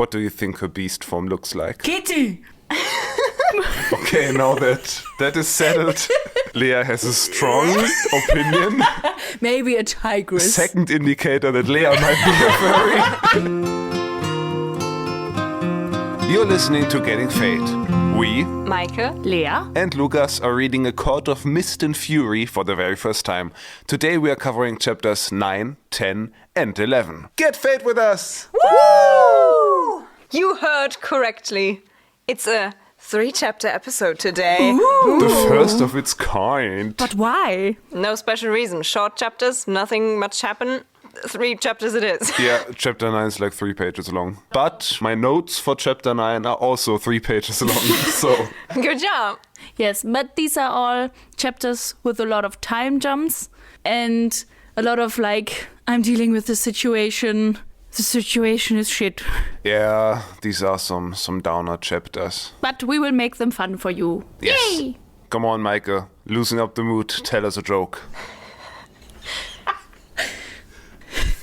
What do you think her beast form looks like? Kitty! Okay, now that is settled. Lea has a strong opinion. Maybe a tigress. Second indicator that Lea might be a furry. You're listening to Getting Fae'd. We, Meike, Lea, and Lukas are reading A Court of Mist and Fury for the very first time. Today we are covering chapters 9, 10, and 11. Get Fae'd with us! Woo! You heard correctly. It's a 3-chapter episode today. The first of its kind. but why? No special reason. Short chapters, nothing much happened. 3 chapters it is. Yeah, chapter 9 is like 3 pages long. But my notes for chapter 9 are also 3 pages long. So Good job. Yes, but these are all chapters with a lot of time jumps and a lot of like, I'm dealing with the situation. The situation is shit. yeah, these are some downer chapters. But we will make them fun for you. Yes. Yay! Come on, Meike. Loosen up the mood. Tell us a joke.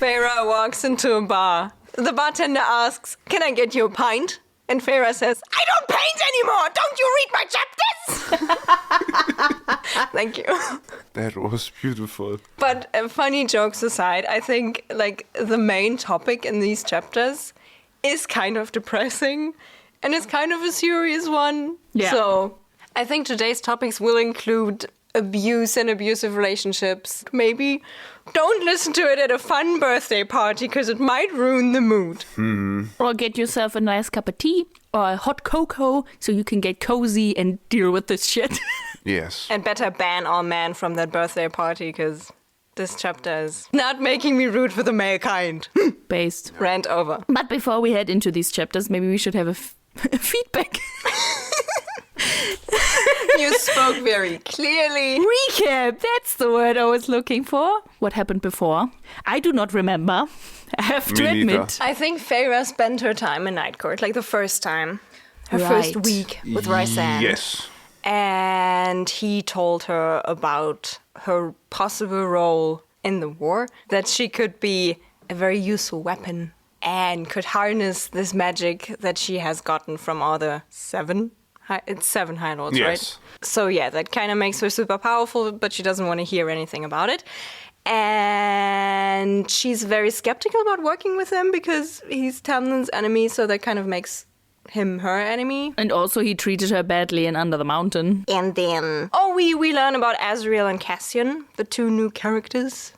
Feyre walks into a bar. The bartender asks, "Can I get you a pint?" And Feyre says, "I don't paint anymore! Don't you read my chapters?" Thank you. That was beautiful. But funny jokes aside, I think like the main topic in these chapters is kind of depressing and it's kind of a serious one. Yeah. So I think today's topics will include abuse and abusive relationships. Maybe don't listen to it at a fun birthday party because it might ruin the mood. Or get yourself a nice cup of tea or a hot cocoa so you can get cozy and deal with this shit. Yes. And better ban all men from that birthday party because this chapter is not making me root for the male kind. Based. Rant over. But before we head into these chapters, maybe we should have a feedback. You spoke very clearly. Recap, that's the word I was looking for. What happened before? I do not remember. I have to Me neither. admit. I think Feyre spent her time in Night Court, like the first time. Her first Right. week with Rysand. Yes. And he told her about her possible role in the war, that she could be a very useful weapon and could harness this magic that she has gotten from all the 7 High Lords, Yes. right? So yeah, that kind of makes her super powerful, but she doesn't want to hear anything about it. And she's very skeptical about working with him because he's Tamlin's enemy, so that kind of makes him her enemy. And also he treated her badly in Under the Mountain. And then we learn about Azriel and Cassian, the 2 new characters,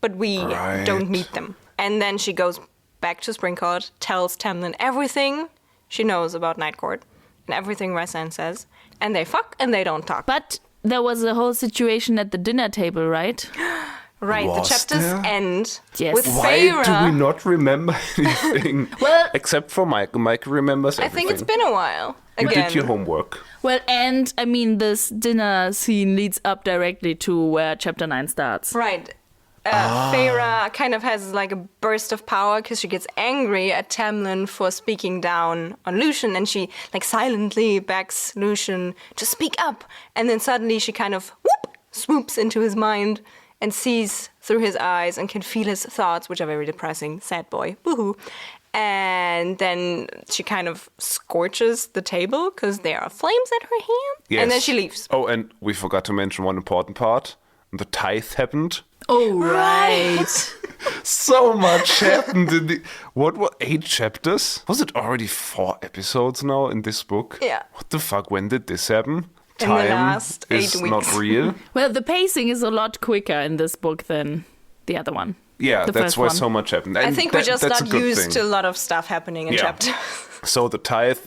but we Right. don't meet them. And then she goes back to Springcourt, tells Tamlin everything she knows about Night Court and everything Rysand says, and they fuck and they don't talk. But there was a whole situation at the dinner table, right? Right, Was the chapters there? end Yes. with Why Feyre. do we not remember anything? Well- except for Meike. Meike remembers I everything. think it's been a while. You Again. did your homework. Well, and I mean, this dinner scene leads up directly to where chapter 9 starts. Right. Feyre kind of has like a burst of power because she gets angry at Tamlin for speaking down on Lucian, and she like silently begs Lucian to speak up. And then suddenly she kind of swoops into his mind and sees through his eyes and can feel his thoughts, which are very depressing. Sad boy. Woohoo. And then she kind of scorches the table because there are flames at her hand. Yes. And then she leaves. Oh, and we forgot to mention one important part. The tithe happened. Oh, right. So much happened in the... What were 8 chapters? Was it already 4 episodes now in this book? Yeah. What the fuck? When did this happen? In the Time last 8 is weeks. not real. Well, the pacing is a lot quicker in this book than the other one. Yeah, The that's first why one. so much happened. I And think we're just that's a not good used thing. to a lot of stuff happening in Yeah. chapters. So the tithe,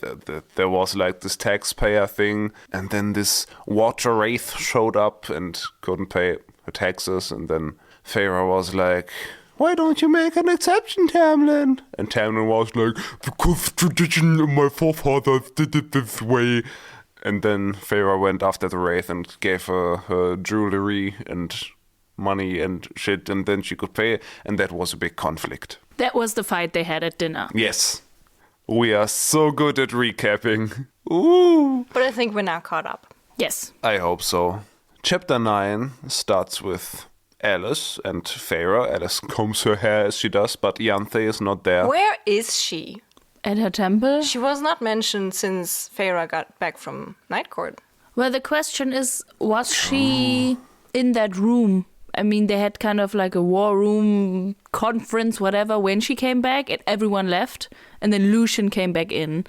there was like this taxpayer thing, and then this water wraith showed up and couldn't pay her taxes, and then Feyre was like, "Why don't you make an exception, Tamlin?" And Tamlin was like, "Because tradition of my forefathers did it this way." And then Feyre went after the wraith and gave her jewelry and money and shit, and then she could pay, and that was a big conflict. That was the fight they had at dinner. Yes. We are so good at recapping. Ooh. But I think we're now caught up. Yes. I hope so. Chapter 9 starts with Alice and Feyre. Alice combs her hair as she does, but Ianthe is not there. Where is she? At her temple? She was not mentioned since Feyre got back from Night Court. Well, the question is, was she in that room? I mean, they had kind of like a war room conference, whatever, when she came back and everyone left. And then Lucian came back in.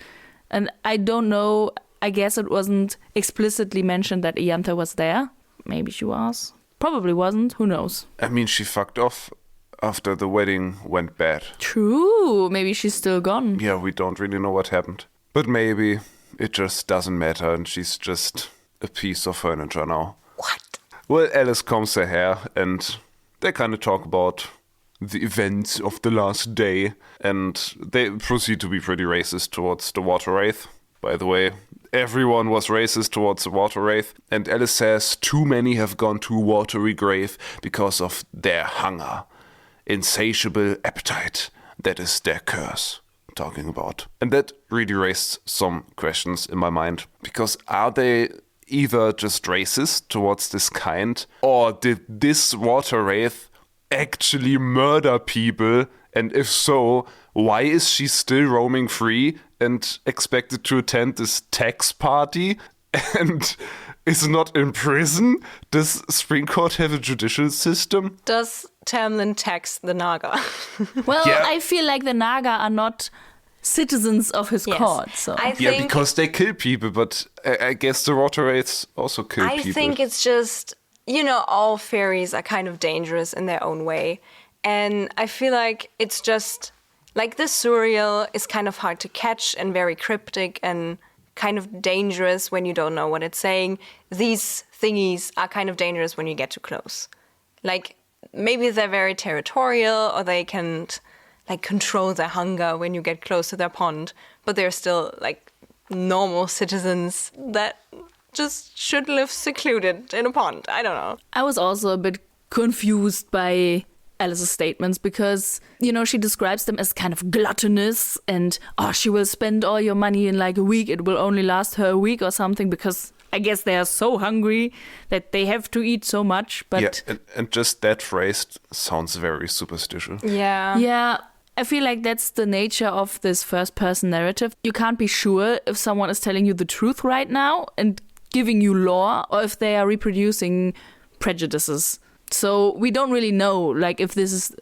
And I don't know, I guess it wasn't explicitly mentioned that Iantha was there. Maybe she was. Probably wasn't. Who knows? I mean, she fucked off after the wedding went bad. True. Maybe she's still gone. Yeah, we don't really know what happened. But maybe it just doesn't matter and she's just a piece of furniture now. What? Well, Alice combs her hair and they kind of talk about the events of the last day. And they proceed to be pretty racist towards the Water Wraith. By the way, everyone was racist towards the Water Wraith. And Alice says too many have gone to watery grave because of their hunger. Insatiable appetite. That is their curse. Talking about. And that really raised some questions in my mind. Because are they either just racist towards this kind, or did this Water Wraith actually murder people? And if so, why is she still roaming free and expected to attend this tax party and is not in prison? Does Spring Court have a judicial system? Does Tamlin tax the Naga? Well, Yeah. I feel like the Naga are not citizens of his court. So I Yeah, think, because they kill people, but I guess the Water Wraiths also kill people. I think it's just, all fairies are kind of dangerous in their own way. And I feel like it's just, like this Suriel is kind of hard to catch and very cryptic and kind of dangerous when you don't know what it's saying. These thingies are kind of dangerous when you get too close. Like, maybe they're very territorial or they can control their hunger when you get close to their pond, but they're still like normal citizens that just should live secluded in a pond. I don't know. I was also a bit confused by Alice's statements because, she describes them as kind of gluttonous and, she will spend all your money in like a week. It will only last her a week or something because I guess they are so hungry that they have to eat so much. But yeah, and just that phrase sounds very superstitious. Yeah, I feel like that's the nature of this first-person narrative. You can't be sure if someone is telling you the truth right now and giving you lore or if they are reproducing prejudices. So we don't really know, like, if this is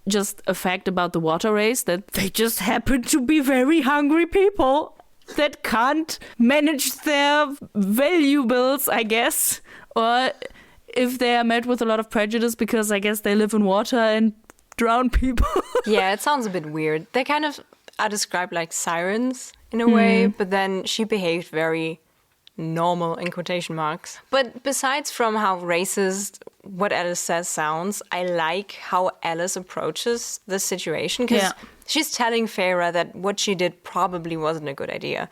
just a fact about the Water Race, that they just happen to be very hungry people that can't manage their valuables, I guess. Or if they are met with a lot of prejudice because I guess they live in water and drown people. Yeah, it sounds a bit weird. They kind of are described like sirens in a way, but then she behaved very normal in quotation marks. But besides from how racist what Alice says sounds, I like how Alice approaches the situation because she's telling Feyre that what she did probably wasn't a good idea.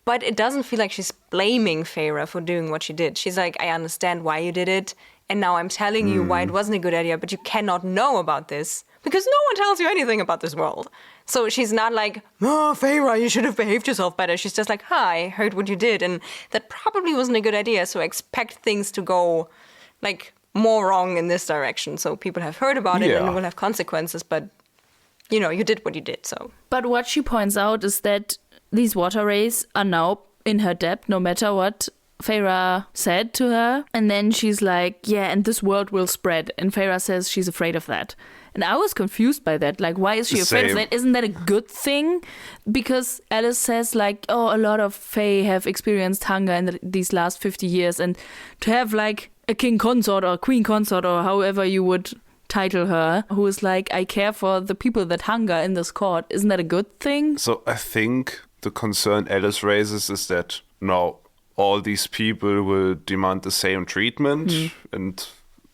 But it doesn't feel like she's blaming Feyre for doing what she did. She's like, I understand why you did it, and now I'm telling you why it wasn't a good idea, but you cannot know about this because no one tells you anything about this world. So she's not like, Feyre, you should have behaved yourself better. She's just like, I heard what you did, and that probably wasn't a good idea, so expect things to go, like, more wrong in this direction. So people have heard about it, and it will have consequences, but, you did what you did, so. But what she points out is that these Water Rays are now in her debt, no matter what Feyre said to her. And then she's like, yeah, and this world will spread. And Feyre says she's afraid of that. And I was confused by that. Like, why is she afraid of that? Isn't that a good thing? Because Alice says, like, a lot of Fae have experienced hunger in these last 50 years. And to have, like, a king consort or a queen consort or however you would title her, who is like, I care for the people that hunger in this court. Isn't that a good thing? So I think the concern Alice raises is that now all these people will demand the same treatment and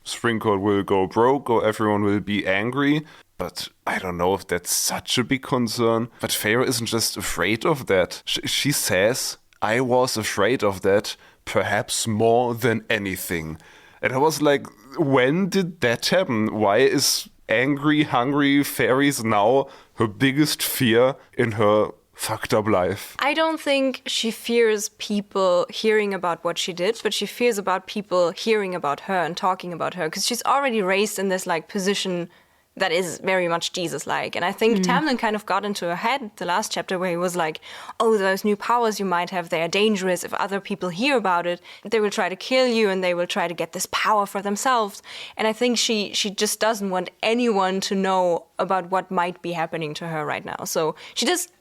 Spring Court will go broke or everyone will be angry. But I don't know if that's such a big concern. But Feyre isn't just afraid of that. She says, I was afraid of that perhaps more than anything. And I was like, when did that happen? Why is angry, hungry fairies now her biggest fear in her fucked up life? I don't think she fears people hearing about what she did, but she fears about people hearing about her and talking about her because she's already raised in this like position that is very much Jesus-like. And I think Tamlin kind of got into her head the last chapter where he was like, oh, those new powers you might have, they are dangerous. If other people hear about it, they will try to kill you and they will try to get this power for themselves. And I think she just doesn't want anyone to know about what might be happening to her right now. So she just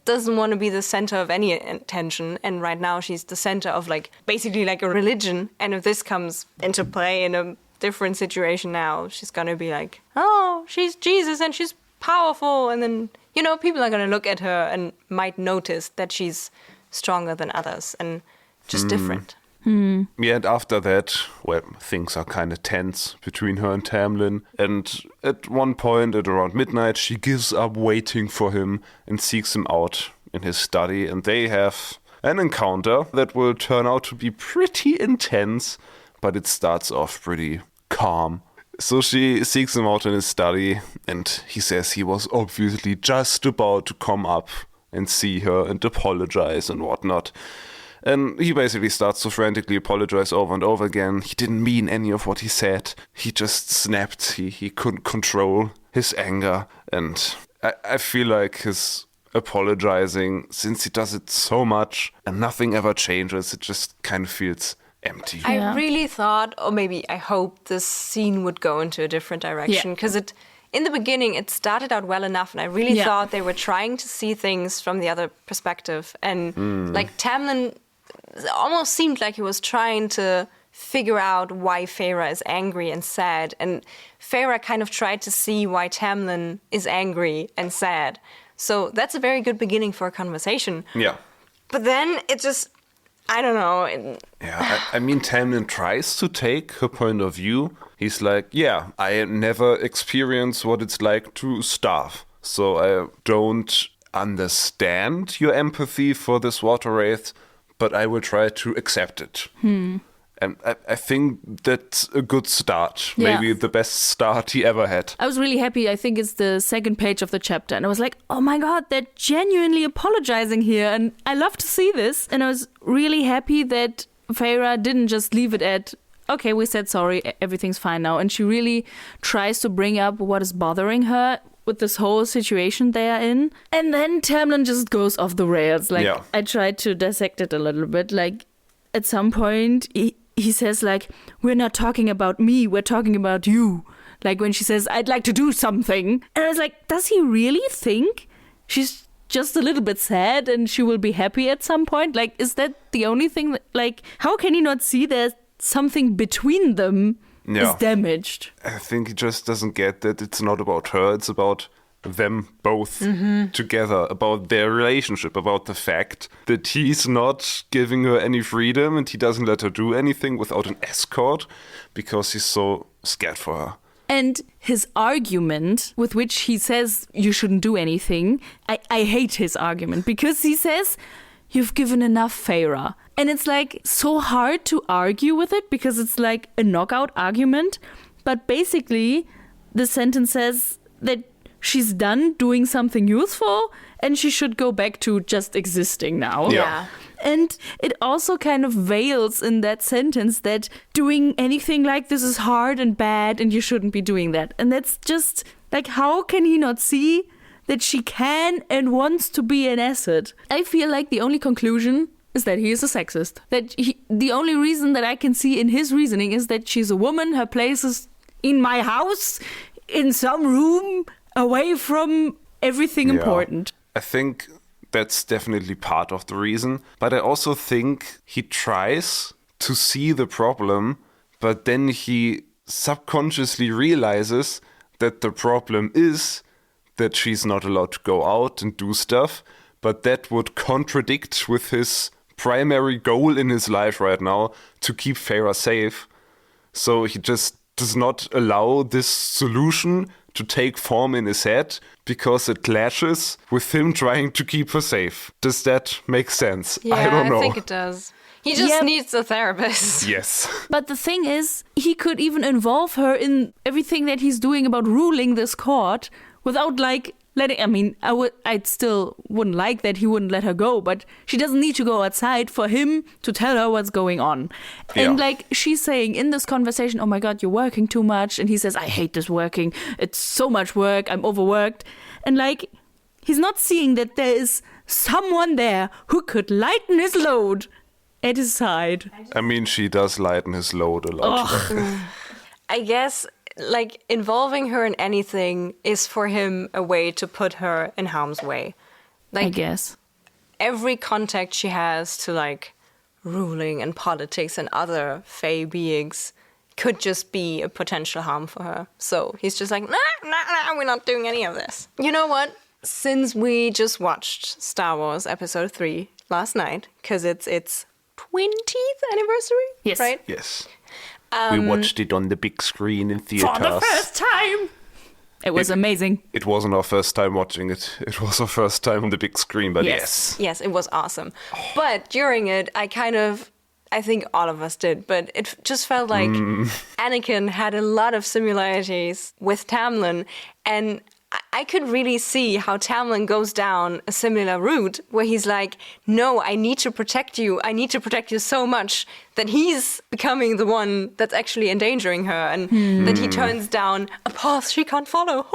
doesn't want to be the center of any attention. And right now she's the center of like basically like a religion. And if this comes into play in a different situation now, she's gonna be like, oh, she's Jesus and she's powerful, and then, you know, people are gonna look at her and might notice that she's stronger than others and just different. Yeah, and after that, well, things are kind of tense between her and Tamlin. And at one point, at around midnight, she gives up waiting for him and seeks him out in his study. And they have an encounter that will turn out to be pretty intense, but it starts off pretty calm. So she seeks him out in his study, and he says he was obviously just about to come up and see her and apologize and whatnot. And he basically starts to frantically apologize over and over again. He didn't mean any of what he said. He just snapped. He couldn't control his anger. And I feel like his apologizing, since he does it so much and nothing ever changes, it just kind of feels empty. I really thought, or maybe I hoped, this scene would go into a different direction, because in the beginning it started out well enough, and I really thought they were trying to see things from the other perspective, and like Tamlin almost seemed like he was trying to figure out why Feyre is angry and sad, and Feyre kind of tried to see why Tamlin is angry and sad. So that's a very good beginning for a conversation. Yeah. But then it just, I don't know. Yeah, I mean, Tamlin tries to take her point of view. He's like, yeah, I never experienced what it's like to starve. So I don't understand your empathy for this water wraith, but I will try to accept it. And I think that's a good start. Yeah. Maybe the best start he ever had. I was really happy. I think it's the second page of the chapter. And I was like, oh my God, they're genuinely apologizing here. And I love to see this. And I was really happy that Feyre didn't just leave it at, okay, we said sorry, everything's fine now. And she really tries to bring up what is bothering her with this whole situation they are in. And then Tamlin just goes off the rails. Like, I tried to dissect it a little bit. Like, at some point, he says, like, we're not talking about me, we're talking about you. Like when she says, I'd like to do something. And I was like, does he really think she's just a little bit sad and she will be happy at some point? Like, is that the only thing that, like, how can he not see that something between them is damaged? I think he just doesn't get that it's not about her, it's about them both together, about their relationship, about the fact that he's not giving her any freedom and he doesn't let her do anything without an escort because he's so scared for her. And his argument with which he says you shouldn't do anything, I hate his argument because he says you've given enough, Feyre. And it's like so hard to argue with it because it's like a knockout argument. But basically the sentence says that she's done doing something useful and she should go back to just existing now. Yeah. And it also kind of veils in that sentence that doing anything like this is hard and bad and you shouldn't be doing that. And that's just like, how can he not see that she can and wants to be an asset? I feel like the only conclusion is that he is a sexist. That the only reason that I can see in his reasoning is that she's a woman, her place is in my house, in some room, away from everything important. I think that's definitely part of the reason. But I also think he tries to see the problem, but then he subconsciously realizes that the problem is that she's not allowed to go out and do stuff, but that would contradict with his primary goal in his life right now, to keep Feyre safe. So he just does not allow this solution to take form in his head because it clashes with him trying to keep her safe. Does that make sense? Yeah, I don't know. I think it does. He just needs a therapist. Yes. But the thing is, he could even involve her in everything that he's doing about ruling this court without, like, I'd still wouldn't like that he wouldn't let her go, but she doesn't need to go outside for him to tell her what's going on. And like she's saying in this conversation, oh my God, you're working too much. And he says, I hate this working. It's so much work. I'm overworked. And like, he's not seeing that there is someone there who could lighten his load at his side. I mean, she does lighten his load a lot. I guess, like, involving her in anything is for him a way to put her in harm's way. Like, I guess. Every contact she has to, like, ruling and politics and other Fae beings could just be a potential harm for her. So he's just like, nah, we're not doing any of this. You know what? Since we just watched Star Wars Episode 3 last night, because it's 20th anniversary, yes. Right? Yes. We watched it on the big screen in theaters. For the first time! It was amazing. It wasn't our first time watching it. It was our first time on the big screen, but yes. Yes, it was awesome. But during it, I think all of us did, but it just felt like Anakin had a lot of similarities with Tamlin, and I could really see how Tamlin goes down a similar route where he's like, no, I need to protect you. I need to protect you so much that he's becoming the one that's actually endangering her, and that he turns down a path she can't follow.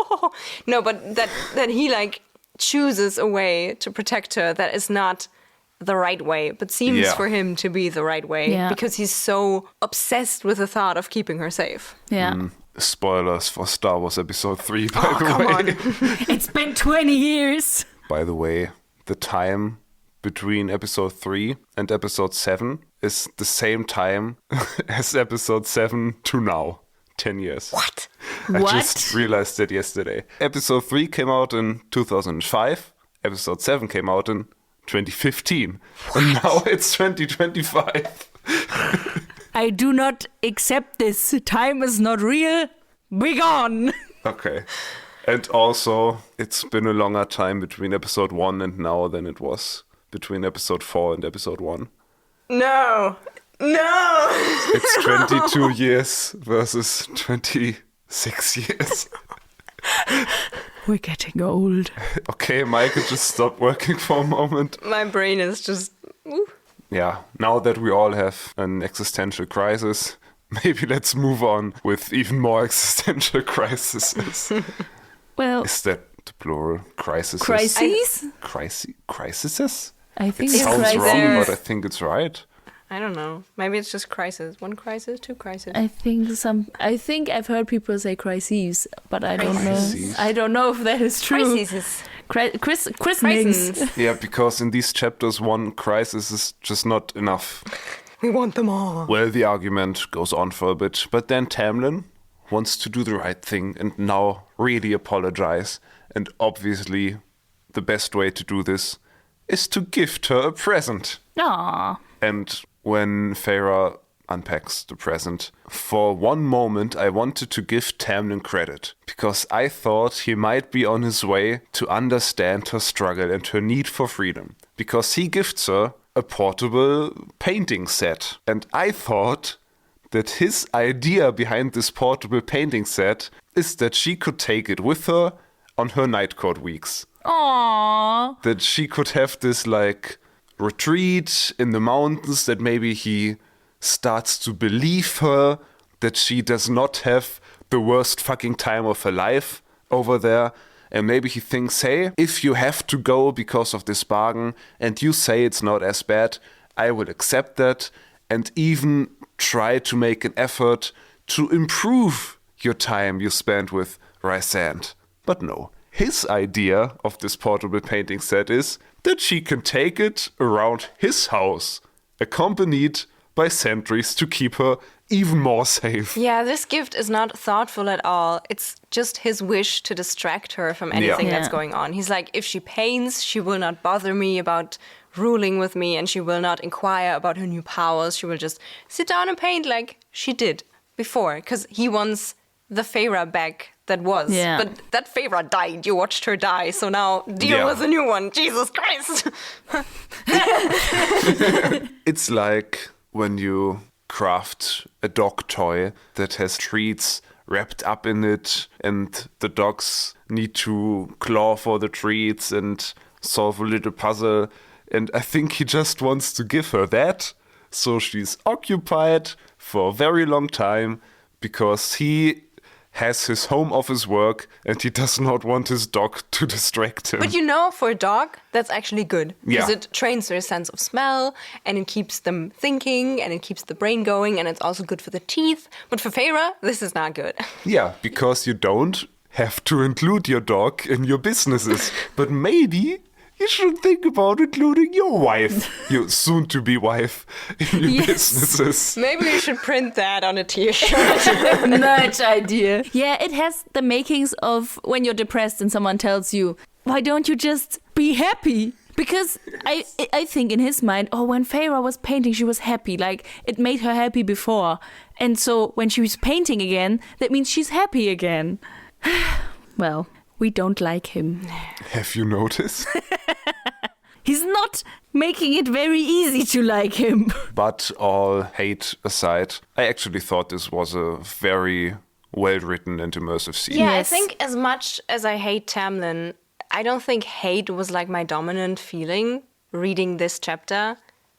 No, but that he like chooses a way to protect her that is not the right way, but seems for him to be the right way because he's so obsessed with the thought of keeping her safe. Yeah. Spoilers for Star Wars Episode 3, by the come way. on. It's been 20 years. By the way, the time between Episode 3 and Episode 7 is the same time as Episode 7 to now. 10 years. What? I just realized it yesterday. Episode 3 came out in 2005. Episode 7 came out in 2015. And now it's 2025. I do not accept this. Time is not real. Be gone. Okay. And also, it's been a longer time between Episode 1 and now than it was between Episode 4 and Episode 1. No. It's 22 years versus 26 years. We're getting old. Okay, Meike, just stop working for a moment. My brain is just... Ooh. Yeah, now that we all have an existential crisis, maybe let's move on with even more existential crises. Well... Is that the plural? Crises? Crises? Crises? I think It it's sounds crisis. wrong, but I think it's right. I don't know. Maybe it's just crisis. One crisis, two crises. I think I've heard people say crises, but I don't Crises. know. I don't know if that is true. Crises. Christenings. Yeah, because in these chapters, one crisis is just not enough. We want them all. Well, the argument goes on for a bit, but then Tamlin wants to do the right thing and now really apologize. And obviously, the best way to do this is to gift her a present. Aww. And when Feyre unpacks the present, for one moment I wanted to give Tamlin credit, because I thought he might be on his way to understand her struggle and her need for freedom, because he gifts her a portable painting set. And I thought that his idea behind this portable painting set is that she could take it with her on her night court weeks. Aww. That she could have this, like, retreat in the mountains, that maybe he starts to believe her, that she does not have the worst fucking time of her life over there. And maybe he thinks, hey, if you have to go because of this bargain and you say it's not as bad, I will accept that and even try to make an effort to improve your time you spend with Rysand. But no, his idea of this portable painting set is that she can take it around his house, accompanied by sentries to keep her even more safe. Yeah, this gift is not thoughtful at all. It's just his wish to distract her from anything that's going on. He's like, if she paints, she will not bother me about ruling with me, and she will not inquire about her new powers. She will just sit down and paint like she did before, because he wants the Feyre back that was. Yeah. But that Feyre died. You watched her die, so now deal with a new one. Jesus Christ! It's like when you craft a dog toy that has treats wrapped up in it, and the dog's need to claw for the treats and solve a little puzzle. And I think he just wants to give her that. So she's occupied for a very long time because he has his home office work and he does not want his dog to distract him. But you know, for a dog, that's actually good. Because Yeah. it trains their sense of smell and it keeps them thinking and it keeps the brain going and it's also good for the teeth. But for Feyre, this is not good. Yeah, because you don't have to include your dog in your businesses. But maybe you should think about including your wife, your soon-to-be wife, in your Yes. businesses. Maybe we should print that on a t-shirt. Merch idea. Yeah, it has the makings of when you're depressed and someone tells you, why don't you just be happy? Because I think in his mind, when Feyre was painting, she was happy. Like, it made her happy before. And so when she was painting again, that means she's happy again. Well, we don't like him. Have you noticed? He's not making it very easy to like him. But all hate aside, I actually thought this was a very well-written and immersive scene. Yeah, Yes. I think as much as I hate Tamlin, I don't think hate was like my dominant feeling reading this chapter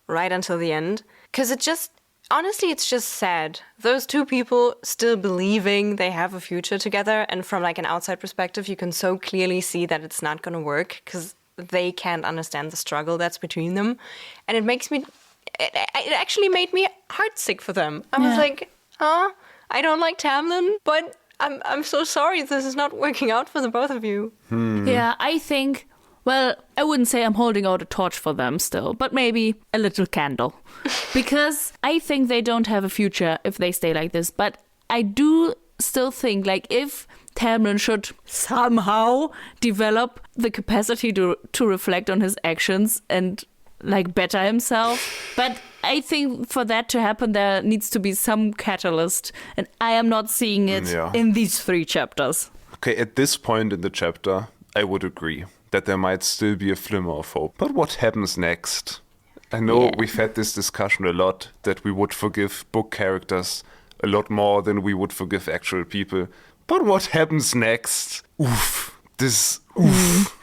right until the end. Because it just, honestly, it's just sad. Those two people still believing they have a future together. And from like an outside perspective, you can so clearly see that it's not going to work because they can't understand the struggle that's between them. And it makes me, it actually made me heartsick for them. I was Yeah. like, I don't like Tamlin, but I'm so sorry this is not working out for the both of you. Yeah, I think, well, I wouldn't say I'm holding out a torch for them still, but maybe a little candle. Because I think they don't have a future if they stay like this. But I do still think, like, if Tamlin should somehow develop the capacity to reflect on his actions and, like, better himself. But I think for that to happen, there needs to be some catalyst. And I am not seeing it Yeah. in these 3 chapters. Okay, at this point in the chapter, I would agree that there might still be a flimmer of hope. But what happens next? I know Yeah. we've had this discussion a lot, that we would forgive book characters a lot more than we would forgive actual people. But what happens next? Oof.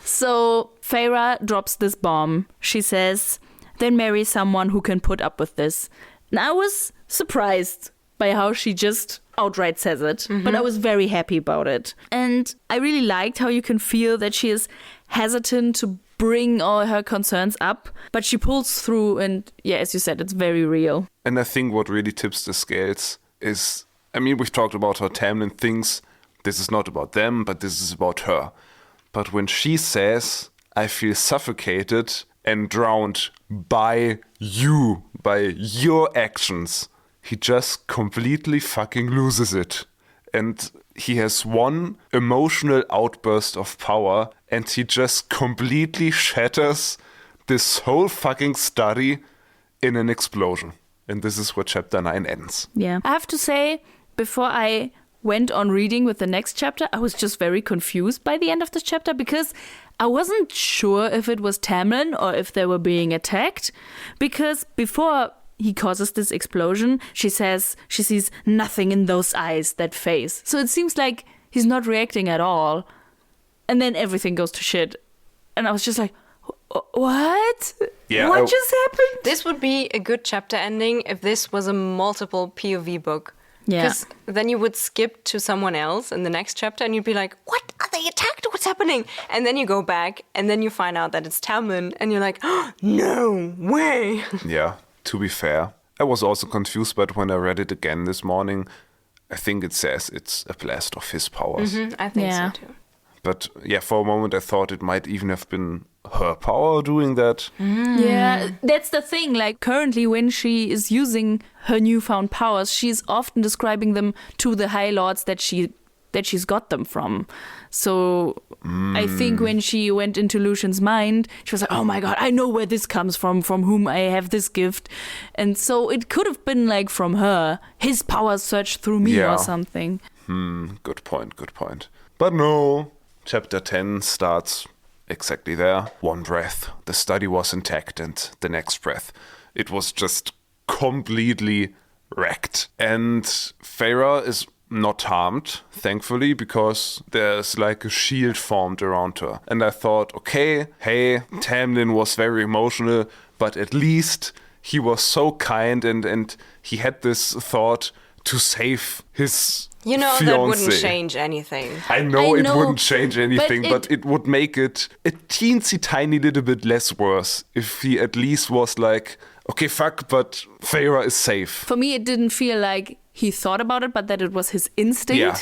So Feyre drops this bomb. She says, then marry someone who can put up with this. And I was surprised by how she just outright says it, but I was very happy about it. And I really liked how you can feel that she is hesitant to bring all her concerns up, but she pulls through and, yeah, as you said, it's very real. And I think what really tips the scales is, I mean, we've talked about how Tamlin thinks this is not about them, but this is about her. But when she says, I feel suffocated and drowned by you, by your actions, he just completely fucking loses it. And he has one emotional outburst of power and he just completely shatters this whole fucking study in an explosion. And this is where chapter 9 ends. Yeah. I have to say, before I went on reading with the next chapter, I was just very confused by the end of this chapter because I wasn't sure if it was Tamlin or if they were being attacked. Because before he causes this explosion, she says she sees nothing in those eyes, that face. So it seems like he's not reacting at all. And then everything goes to shit. And I was just like, what? Yeah, What just happened? This would be a good chapter ending if this was a multiple POV book. Yeah. Because then you would skip to someone else in the next chapter and you'd be like, what? Are they attacked? What's happening? And then you go back and then you find out that it's Tamlin and you're like, oh, no way. Yeah, to be fair, I was also confused, but when I read it again this morning, I think it says it's a blast of his powers. I think Yeah. so too. But yeah, for a moment I thought it might even have been her power doing that. Yeah, that's the thing. Like, currently, when she is using her newfound powers, she's often describing them to the High Lords that she's got them from. So I think when she went into Lucian's mind, she was like, oh my god, I know where this comes from whom I have this gift. And so it could have been like from her. His powers searched through me Yeah. or something. Good point. But no, chapter 10 starts exactly there. One breath, the study was intact, and the next breath, it was just completely wrecked. And Feyre is not harmed, thankfully, because there's like a shield formed around her. And I thought, okay, hey, Tamlin was very emotional, but at least he was so kind and he had this thought to save his You know, fiancé. that wouldn't change anything. I know I it know, wouldn't change anything, but but it would make it a teensy tiny little bit less worse if he at least was like, okay, fuck, but Feyre is safe. For me, it didn't feel like he thought about it, but that it was his instinct. Yeah.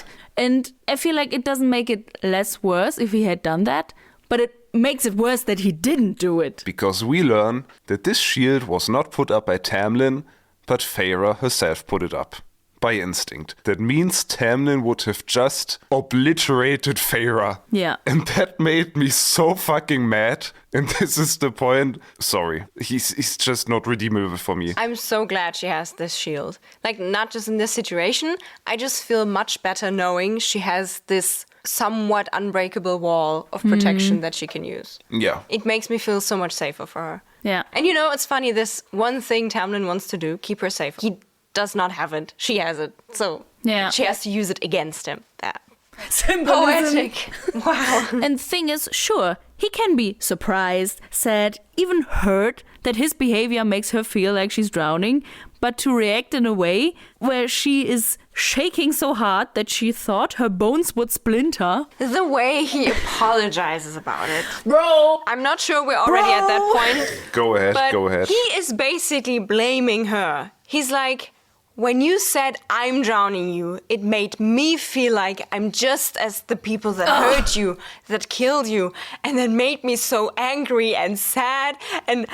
And I feel like it doesn't make it less worse if he had done that, but it makes it worse that he didn't do it. Because we learn that this shield was not put up by Tamlin, but Feyre herself put it up. By instinct. That means Tamlin would have just obliterated Feyre. Yeah. And that made me so fucking mad. And this is the point. Sorry. He's just not redeemable for me. I'm so glad she has this shield. Like, not just in this situation. I just feel much better knowing she has this somewhat unbreakable wall of protection that she can use. Yeah. It makes me feel so much safer for her. Yeah. And you know, it's funny, this one thing Tamlin wants to do, keep her safe. He does not have it. She has it. So Yeah. she has to use it against him. That Symbolism. poetic. Wow. And the thing is, sure, he can be surprised, sad, even hurt that his behavior makes her feel like she's drowning, but to react in a way where she is shaking so hard that she thought her bones would splinter. The way he apologizes about it. Bro! I'm not sure we're already at that point. Go ahead, But go ahead. he is basically blaming her. He's like, when you said I'm drowning you, it made me feel like I'm just as the people that hurt you, that killed you, and that made me so angry and sad, and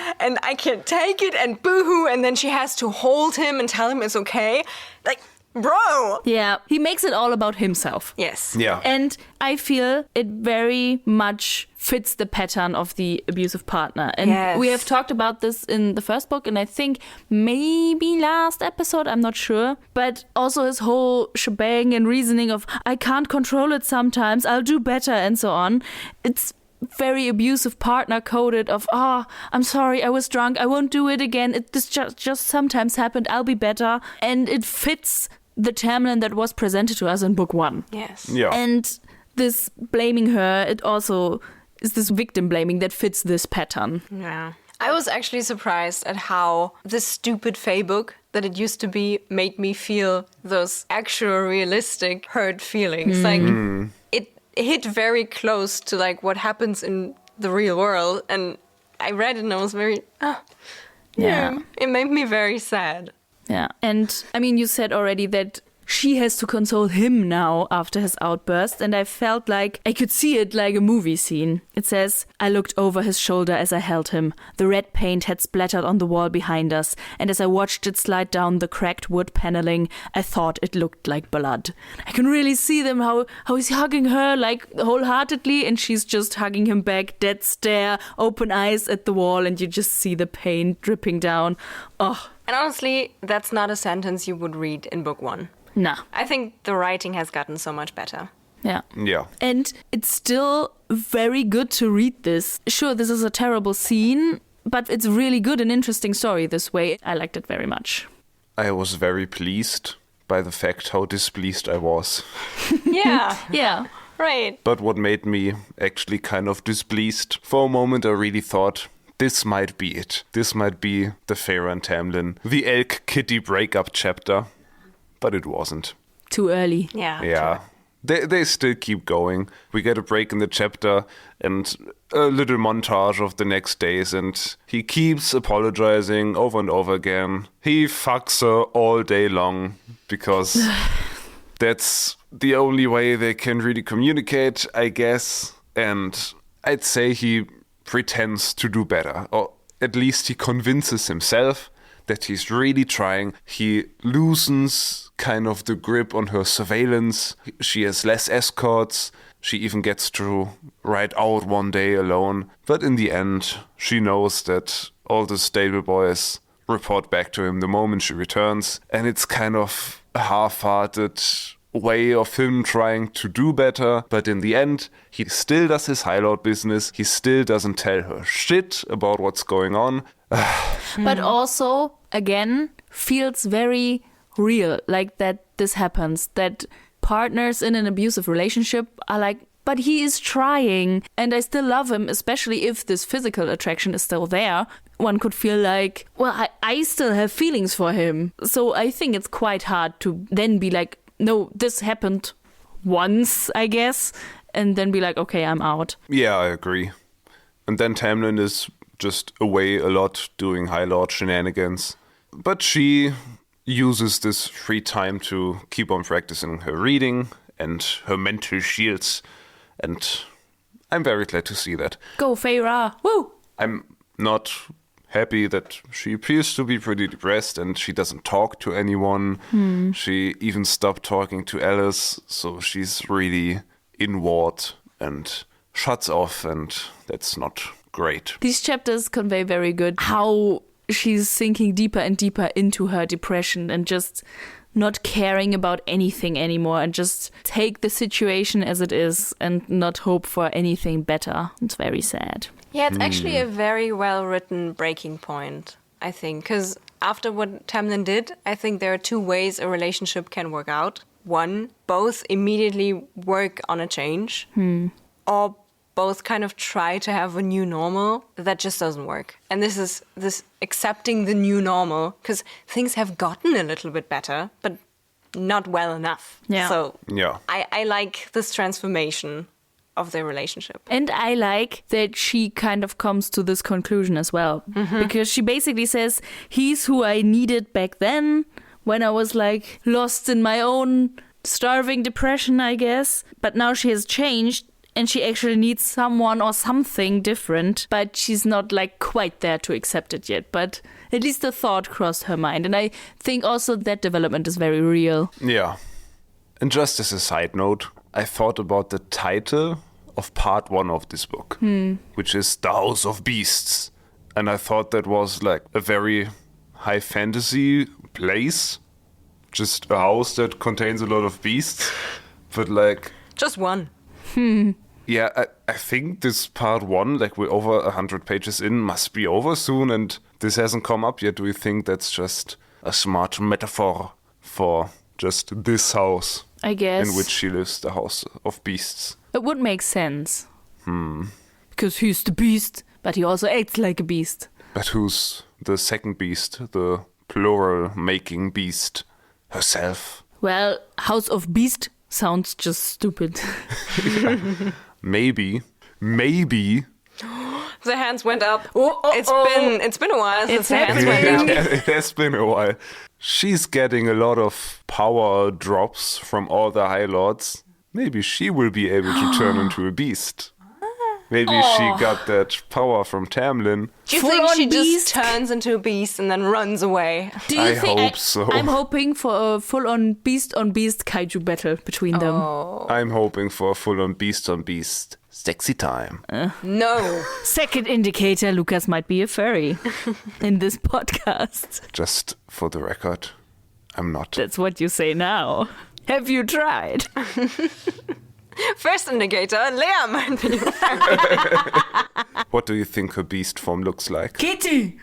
I can't take it, and boohoo, and then she has to hold him and tell him it's okay. Like, bro! Yeah, he makes it all about himself. Yes. Yeah. And I feel it very much fits the pattern of the abusive partner. And Yes. we have talked about this in the first book, and I think maybe last episode, I'm not sure. But also his whole shebang and reasoning of, I can't control it sometimes, I'll do better, and so on. It's very abusive partner coded of, I'm sorry, I was drunk, I won't do it again. This just sometimes happened, I'll be better. And it fits the Tamlin that was presented to us in book 1. Yes. Yeah. And this blaming her, it also is this victim blaming that fits this pattern. Yeah. I was actually surprised at how this stupid Fae book that it used to be made me feel those actual realistic hurt feelings. Like, it hit very close to like what happens in the real world. And I read it and I was very, Yeah. It made me very sad. Yeah. And I mean, you said already that she has to console him now after his outburst, and I felt like I could see it like a movie scene. It says, I looked over his shoulder as I held him. The red paint had splattered on the wall behind us, and as I watched it slide down the cracked wood paneling, I thought it looked like blood. I can really see them, how he's hugging her like wholeheartedly, and she's just hugging him back, dead stare, open eyes at the wall, and you just see the paint dripping down. Oh, And honestly, that's not a sentence you would read in book 1. nah. I think the writing has gotten so much better. Yeah. Yeah. And it's still very good to read this. Sure, this is a terrible scene, but it's really good and interesting story this way. I liked it very much. I was very pleased by the fact how displeased I was. Yeah. Yeah. Right. But what made me actually kind of displeased, for a moment I really thought, this might be it. This might be the Feyre and Tamlin, the Elk Kitty breakup chapter. But it wasn't. Too early. Yeah. Yeah. They still keep going. We get a break in the chapter and a little montage of the next days, and he keeps apologizing over and over again. He fucks her all day long because that's the only way they can really communicate, I guess. And I'd say he pretends to do better, or at least he convinces himself that he's really trying. He loosens kind of the grip on her surveillance. She has less escorts. She even gets to ride out one day alone. But in the end, she knows that all the stable boys report back to him the moment she returns. And it's kind of a half-hearted way of him trying to do better. But in the end, he still does his hideout business. He still doesn't tell her shit about what's going on. But also, again, feels very real, like that this happens, that partners in an abusive relationship are like, but he is trying and I still love him, especially if this physical attraction is still there. One could feel like, well, I still have feelings for him. So I think it's quite hard to then be like, no, this happened once, I guess, and then be like, okay, I'm out. Yeah, I agree. And then Tamlin is just away a lot doing High Lord shenanigans. But she uses this free time to keep on practicing her reading and her mental shields. And I'm very glad to see that. Go, Feyre! Woo! I'm not happy that she appears to be pretty depressed and she doesn't talk to anyone. She even stopped talking to Alice, so she's really inward and shuts off, and that's not great. These chapters convey very good how she's sinking deeper and deeper into her depression and just not caring about anything anymore and just take the situation as it is and not hope for anything better. It's very sad. Yeah, it's actually a very well-written breaking point, I think. Because after what Tamlin did, I think there are two ways a relationship can work out. One, both immediately work on a change. Or both kind of try to have a new normal. That just doesn't work. And this is this accepting the new normal. Because things have gotten a little bit better, but not well enough. Yeah. So Yeah. I like this transformation of their relationship. And I like that she kind of comes to this conclusion as well. Because she basically says, he's who I needed back then when I was like lost in my own starving depression, I guess. But now she has changed and she actually needs someone or something different. But she's not like quite there to accept it yet. But at least the thought crossed her mind. And I think also that development is very real. Yeah. And just as a side note, I thought about the title of part 1 of this book, which is The House of Beasts. And I thought that was like a very high fantasy place. Just a house that contains a lot of beasts. But like... Just one. Yeah, I think this part 1, like we're over 100 pages in, must be over soon. And this hasn't come up yet. Do you think that's just a smart metaphor for just this house? I guess. In which she lives, the House of Beasts. It would make sense. Because he's the beast, but he also acts like a beast. But who's the second beast, the plural-making beast herself? Well, House of Beast sounds just stupid. Maybe. The hands went up. Oh, It's been a while since the hands went up. It has been a while. She's getting a lot of power drops from all the High Lords. Maybe she will be able to turn into a beast. Maybe she got that power from Tamlin. Do you Full-on think she beast? just turns into a beast and then runs away? Do you I think hope so. I'm hoping for a full-on beast-on-beast kaiju battle between them. I'm hoping for a full-on beast-on-beast sexy time. No. Second indicator, Lukas might be a furry in this podcast. Just for the record, I'm not. That's what you say now. Have you tried? First indicator, Lea might be. What do you think her beast form looks like? Kitty!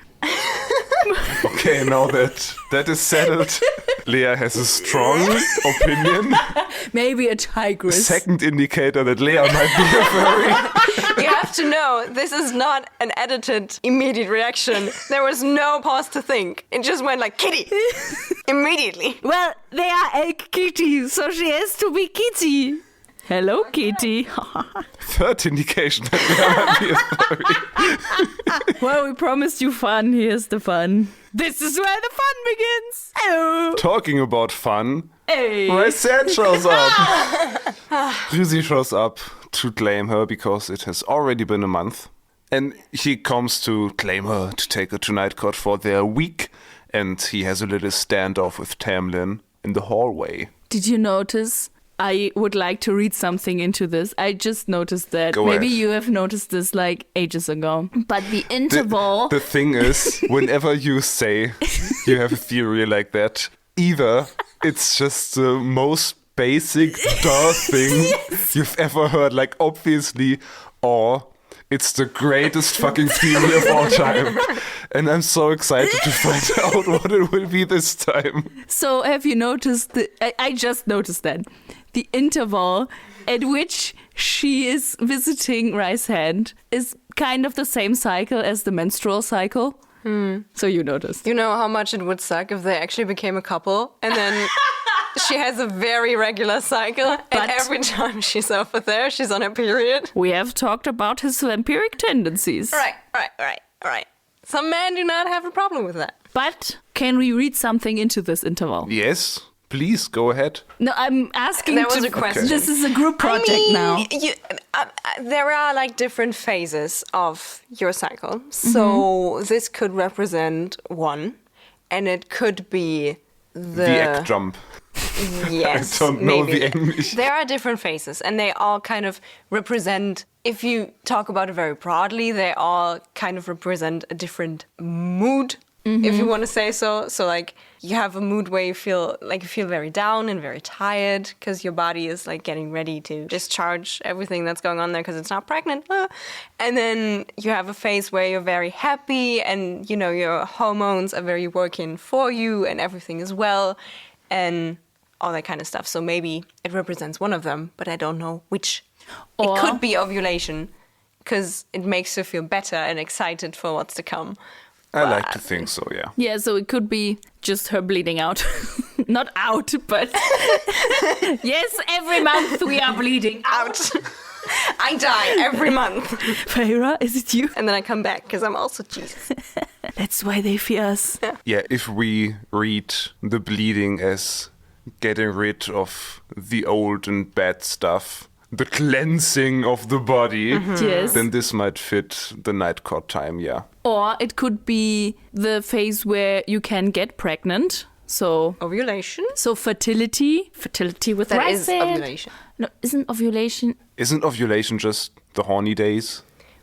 Okay, now that is settled. Lea has a strong opinion. Maybe a tigress. Second indicator that Lea might be a furry. You have to know, this is not an edited immediate reaction. There was no pause to think. It just went like, kitty! Immediately. Well, they are egg kitty, so she has to be kitty. Hello, kitty. Third indication that Lea might be a furry. Well, we promised you fun. Here's the fun. This is where the fun begins. Oh. Talking about fun, Hey. Rysand shows up. Ryuzi shows up to claim her because it has already been a month. And he comes to claim her, to take her to Night Court for their week. And he has a little standoff with Tamlin in the hallway. Did you notice? I would like to read something into this. I just noticed that. Go Maybe ahead. you have noticed this like ages ago. But the interval... The thing is, whenever you say you have a theory like that, either it's just the most basic duh thing you've ever heard, like obviously, or it's the greatest fucking theory of all time. And I'm so excited to find out what it will be this time. So have you noticed... I just noticed that. the interval at which she is visiting Rai's hand is kind of the same cycle as the menstrual cycle. So you noticed. You know how much it would suck if they actually became a couple and then she has a very regular cycle and But- every time she's over there, she's on her period. We have talked about his vampiric tendencies. Right. Some men do not have a problem with that. But can we read something into this interval? Yes, please go ahead. No, I'm asking. That was a question. This is a group project now. There are like different phases of your cycle. So this could represent one, and it could be The egg jump. Yes, I don't know maybe. the English. There are different phases, and they all kind of represent, if you talk about it very broadly, they all kind of represent a different mood, if you want to say so. So, like, you have a mood where you feel very down and very tired because your body is like getting ready to discharge everything that's going on there because it's not pregnant. And then you have a phase where you're very happy and, you know, your hormones are very working for you and everything is well. And all that kind of stuff. So maybe it represents one of them, but I don't know which. Or- it could be ovulation, because it makes you feel better and excited for what's to come. I like to think so, yeah. Yeah, so it could be just her bleeding out. Not out, but yes, every month we are bleeding out. Out. I die every month. Feyre, is it you? And then I come back, because I'm also Jesus. That's why they fear us. Yeah, if we read the bleeding as getting rid of the old and bad stuff, the cleansing of the body, Yes. then this might fit the night court time, yeah. Or it could be the phase where you can get pregnant. So Ovulation? fertility with That rice is said. ovulation. No, isn't ovulation? Isn't ovulation just the horny days?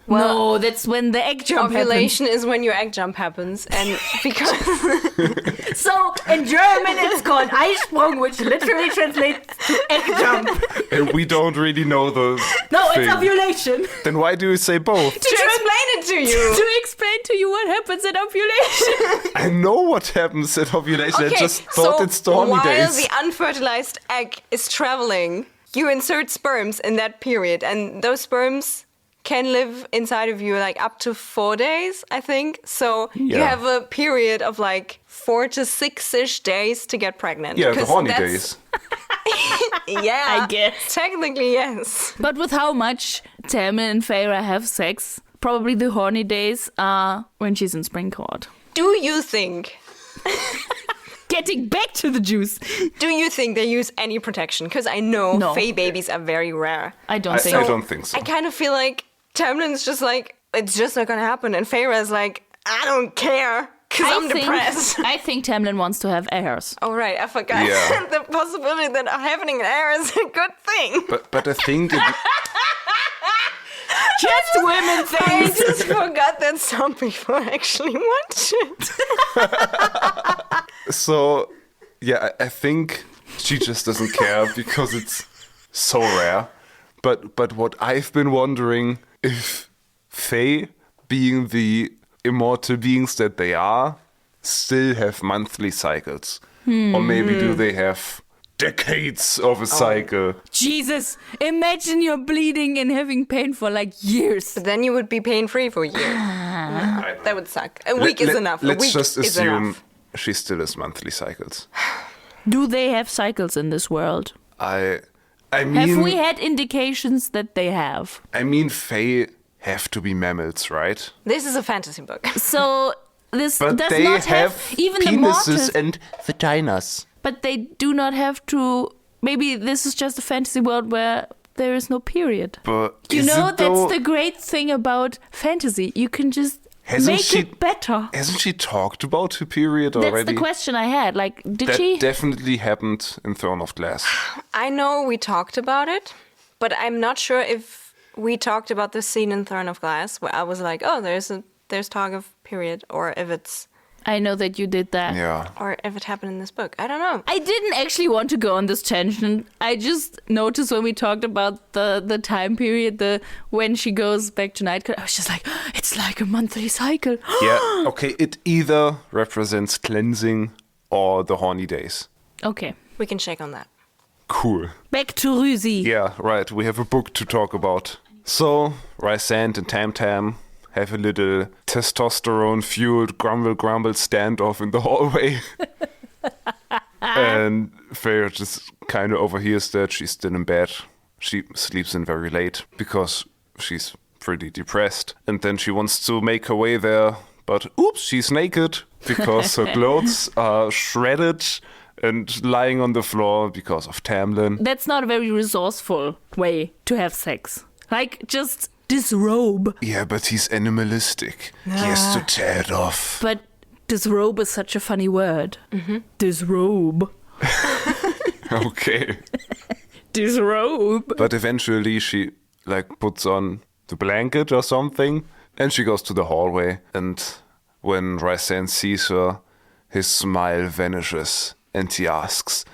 No, that's when the egg jump Ovulation is when your egg jump happens. And because... happens. So in German it's called Eisprung, which literally translates to egg jump. And we don't really know the No, thing. it's ovulation. Then why do you say both? to explain it to you. To explain to you what happens at ovulation. I know what happens at ovulation. I just thought it's the horny while days. the unfertilized egg is traveling, you insert sperms in that period, and those sperms can live inside of you like up to 4 days, I think. So you Yeah. have a period of like 4 to 6-ish days to get pregnant. Yeah, the 'Cause horny that's- days. Yeah, I guess. Technically, yes. But with how much Tamlin and Feyre have sex, probably the horny days are when she's in spring court. Do you think Getting back to the juice. they use any protection? Because I know No. Fae babies are very rare. I don't I think. don't think so. I kind of feel like Tamlin's just like, it's just not gonna happen. And Feyre's like, I don't care, because I'm depressed. I think Tamlin wants to have heirs. Oh, right, I forgot. Yeah. The possibility that having an heir is a good thing. But I think it, Just women I things. just forgot that some people actually watch it. so, yeah, I think she just doesn't care because it's so rare. But what I've been wondering, if Fae, being the immortal beings that they are, still have monthly cycles. Or maybe do they have decades of a cycle? Jesus, imagine you're bleeding and having pain for like years. But then you would be pain-free for a year. That would suck. A week is enough. A Let's week just is assume enough. she still has monthly cycles. Do they have cycles in this world? I Have mean, we had indications that they have? Fae have to be mammals, right? This is a fantasy book. So this But does they not have even the penises mortals, and vaginas. but they do not have to. Maybe this is just a fantasy world where there is no period. But You is know, it though- that's the great thing about fantasy. You can just Hasn't make she- it better. Hasn't she talked about her period That's already? the question I had. Like, did That she? definitely happened in Throne of Glass. I know we talked about it, but I'm not sure if we talked about the scene in Throne of Glass where I was like, oh, there's talk of period, or if it's I know that you did that. Yeah. or if it happened in this book. I don't know. I didn't actually want to go on this tangent. I just noticed when we talked about the time period, when she goes back to night, I was just like, it's like a monthly cycle. Yeah, okay, it either represents cleansing or the horny days. Okay. We can check on that. Cool. Back to Rüsi. Yeah, right. We have a book to talk about. So, Rysand and Tam Tam have a little testosterone-fueled grumble standoff in the hallway. And Feyre just kind of overhears that. She's still in bed. She sleeps in very late because she's pretty depressed. And then she wants to make her way there. But oops, she's naked because her clothes are shredded and lying on the floor because of Tamlin. That's not a very resourceful way to have sex. Like, just disrobe. Yeah, but he's animalistic. He has to tear it off. But disrobe is such a funny word. Mm-hmm. Disrobe. Okay. Disrobe. But eventually she, puts on the blanket or something, and she goes to the hallway. And when Rysand sees her, his smile vanishes, and he asks,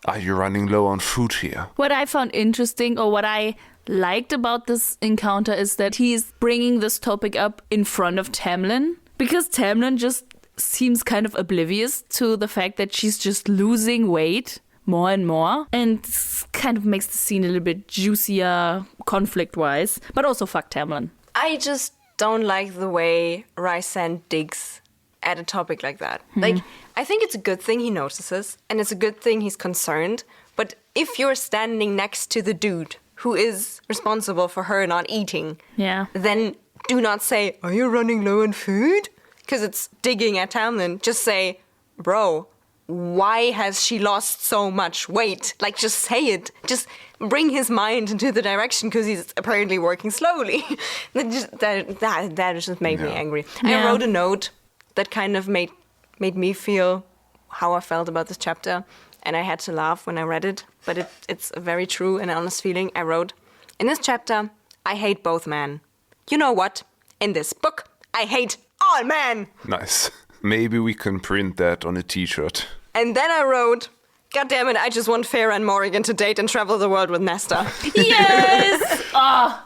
"Are you running low on food here?" What I found interesting, or what I liked about this encounter, is that he's bringing this topic up in front of Tamlin, because Tamlin just seems kind of oblivious to the fact that she's just losing weight more and more, and kind of makes the scene a little bit juicier conflict-wise, but also fuck Tamlin. I just don't like the way Rysand digs at a topic like that. I think it's a good thing he notices, and it's a good thing he's concerned, but if you're standing next to the dude who is responsible for her not eating, then do not say, "Are you running low on food?" Because it's digging at Tamlin. Just say, "Bro, why has she lost so much weight?" Just say it. Just bring his mind into the direction, because he's apparently working slowly. that just made me angry. Yeah. I wrote a note that kind of made me feel how I felt about this chapter. And I had to laugh when I read it, but it's a very true and honest feeling. I wrote, "In this chapter, I hate both men. You know what? In this book, I hate all men." Nice. Maybe we can print that on a t-shirt. And then I wrote, "God damn it, I just want Feyre and Morrigan to date and travel the world with Nesta." Yes!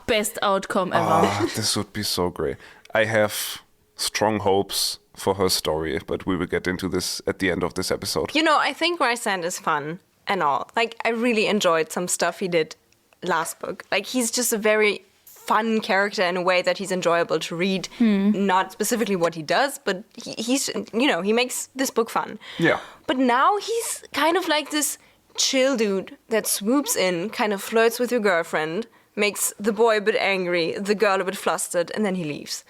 Best outcome ever. This would be so great. I have strong hopes for her story, but we will get into this at the end of this episode. I think Rysand is fun and all. I really enjoyed some stuff he did last book. He's just a very fun character in a way that he's enjoyable to read. Not specifically what he does, but he makes this book fun. Yeah. But now he's kind of like this chill dude that swoops in, kind of flirts with your girlfriend, makes the boy a bit angry, the girl a bit flustered, and then he leaves.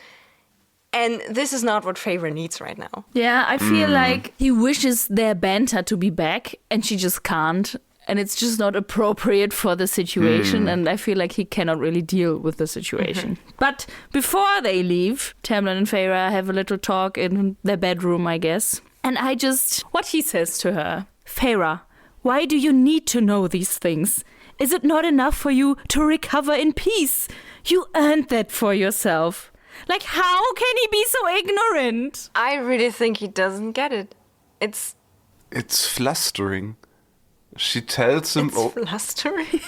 And this is not what Feyre needs right now. Yeah, I feel like he wishes their banter to be back, and she just can't. And it's just not appropriate for the situation, and I feel like he cannot really deal with the situation. But before they leave, Tamlin and Feyre have a little talk in their bedroom, I guess. And what he says to her, "Feyre, why do you need to know these things? Is it not enough for you to recover in peace? You earned that for yourself." How can he be so ignorant? I really think he doesn't get it. It's flustering. She tells him... flustering?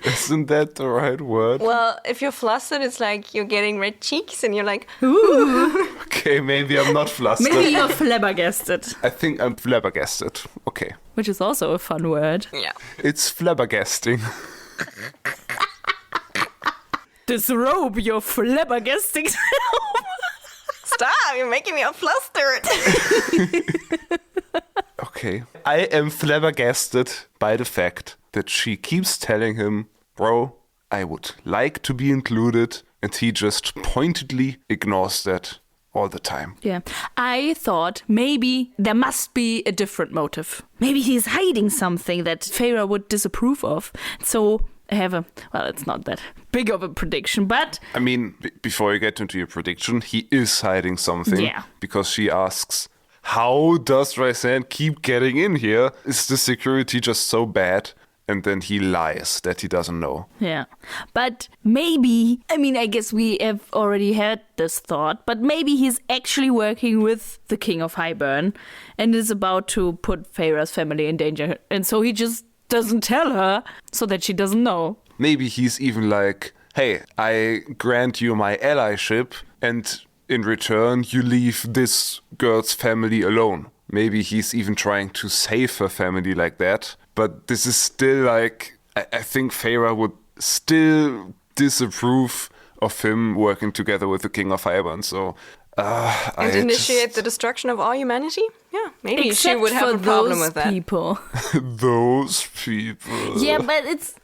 Isn't that the right word? Well, if you're flustered, it's like you're getting red cheeks and you're like, ooh. Okay, maybe I'm not flustered. Maybe you're flabbergasted. I think I'm flabbergasted. Okay. Which is also a fun word. Yeah. It's flabbergasting. Disrobe your flabbergasting self. Stop, you're making me all flustered. Okay. I am flabbergasted by the fact that she keeps telling him, "Bro, I would like to be included," and he just pointedly ignores that all the time. Yeah. I thought maybe there must be a different motive. Maybe he's hiding something that Feyre would disapprove of. So I have it's not that big of a prediction, but... I mean, before you get into your prediction, he is hiding something. Yeah. Because she asks, how does Rysand keep getting in here? Is the security just so bad? And then he lies that he doesn't know. Yeah. But maybe, I guess we have already had this thought, but maybe he's actually working with the King of Highburn and is about to put Feyre's family in danger. And so he just doesn't tell her so that she doesn't know. Maybe he's even like, "Hey, I grant you my allyship, and in return you leave this girl's family alone." maybe he's even trying to save her family like that. But this is still like, I think Feyre would still disapprove of him working together with the King of Hybern. So, and initiate the destruction of all humanity? Yeah, maybe Except she would have for a problem those with that. people. Those people. Yeah, but it's...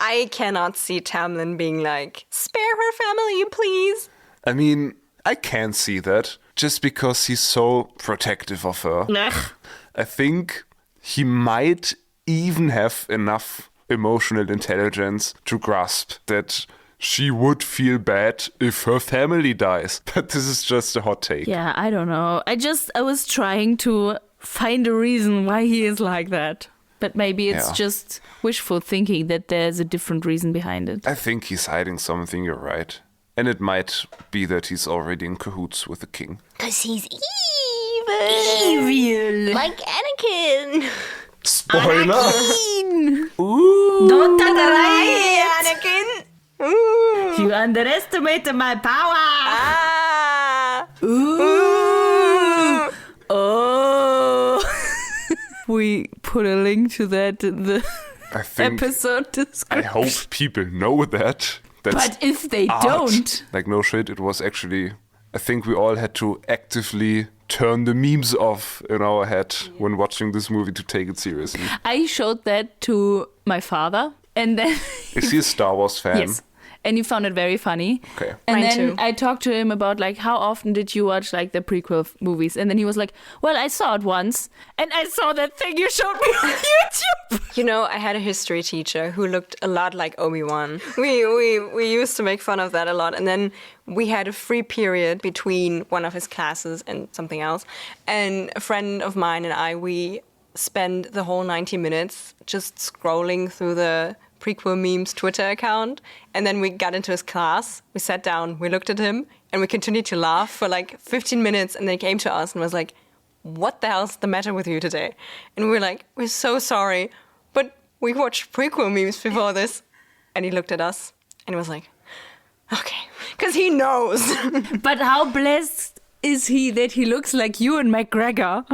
I cannot see Tamlin being like, spare her family, please. I mean, I can see that just because he's so protective of her. I think he might even have enough emotional intelligence to grasp that she would feel bad if her family dies. But this is just a hot take. Yeah, I don't know. I was trying to find a reason why he is like that. But maybe it's just wishful thinking that there's a different reason behind it. I think he's hiding something, you're right. And it might be that he's already in cahoots with the king. Because he's evil. Like Anakin. Spoiler! Anakin! Ooh. Don't touch the right! Anakin! Ooh. You underestimated my power! Ah! Ooh. Oh! We put a link to that in the episode description. I hope people know that. But if they don't... Like, no shit, it was actually... I think we all had to actively turn the memes off in our head when watching this movie to take it seriously. I showed that to my father, and then... Is he a Star Wars fan? Yes. And he found it very funny. Okay. And Mine then too. I talked to him about, like, how often did you watch, like, the prequel movies? And then he was like, well, I saw it once. And I saw that thing you showed me on YouTube. You know, I had a history teacher who looked a lot like Obi-Wan. We used to make fun of that a lot. And then we had a free period between one of his classes and something else. And a friend of mine and I, we spent the whole 90 minutes just scrolling through the prequel memes Twitter account. And then we got into his class, we sat down, we looked at him, and we continued to laugh for like 15 minutes. And then he came to us and was like, what the hell's the matter with you today? And we were like, we're so sorry, but we watched prequel memes before this. And he looked at us and he was like, okay, because he knows. But how blessed is he that he looks like Ewan McGregor?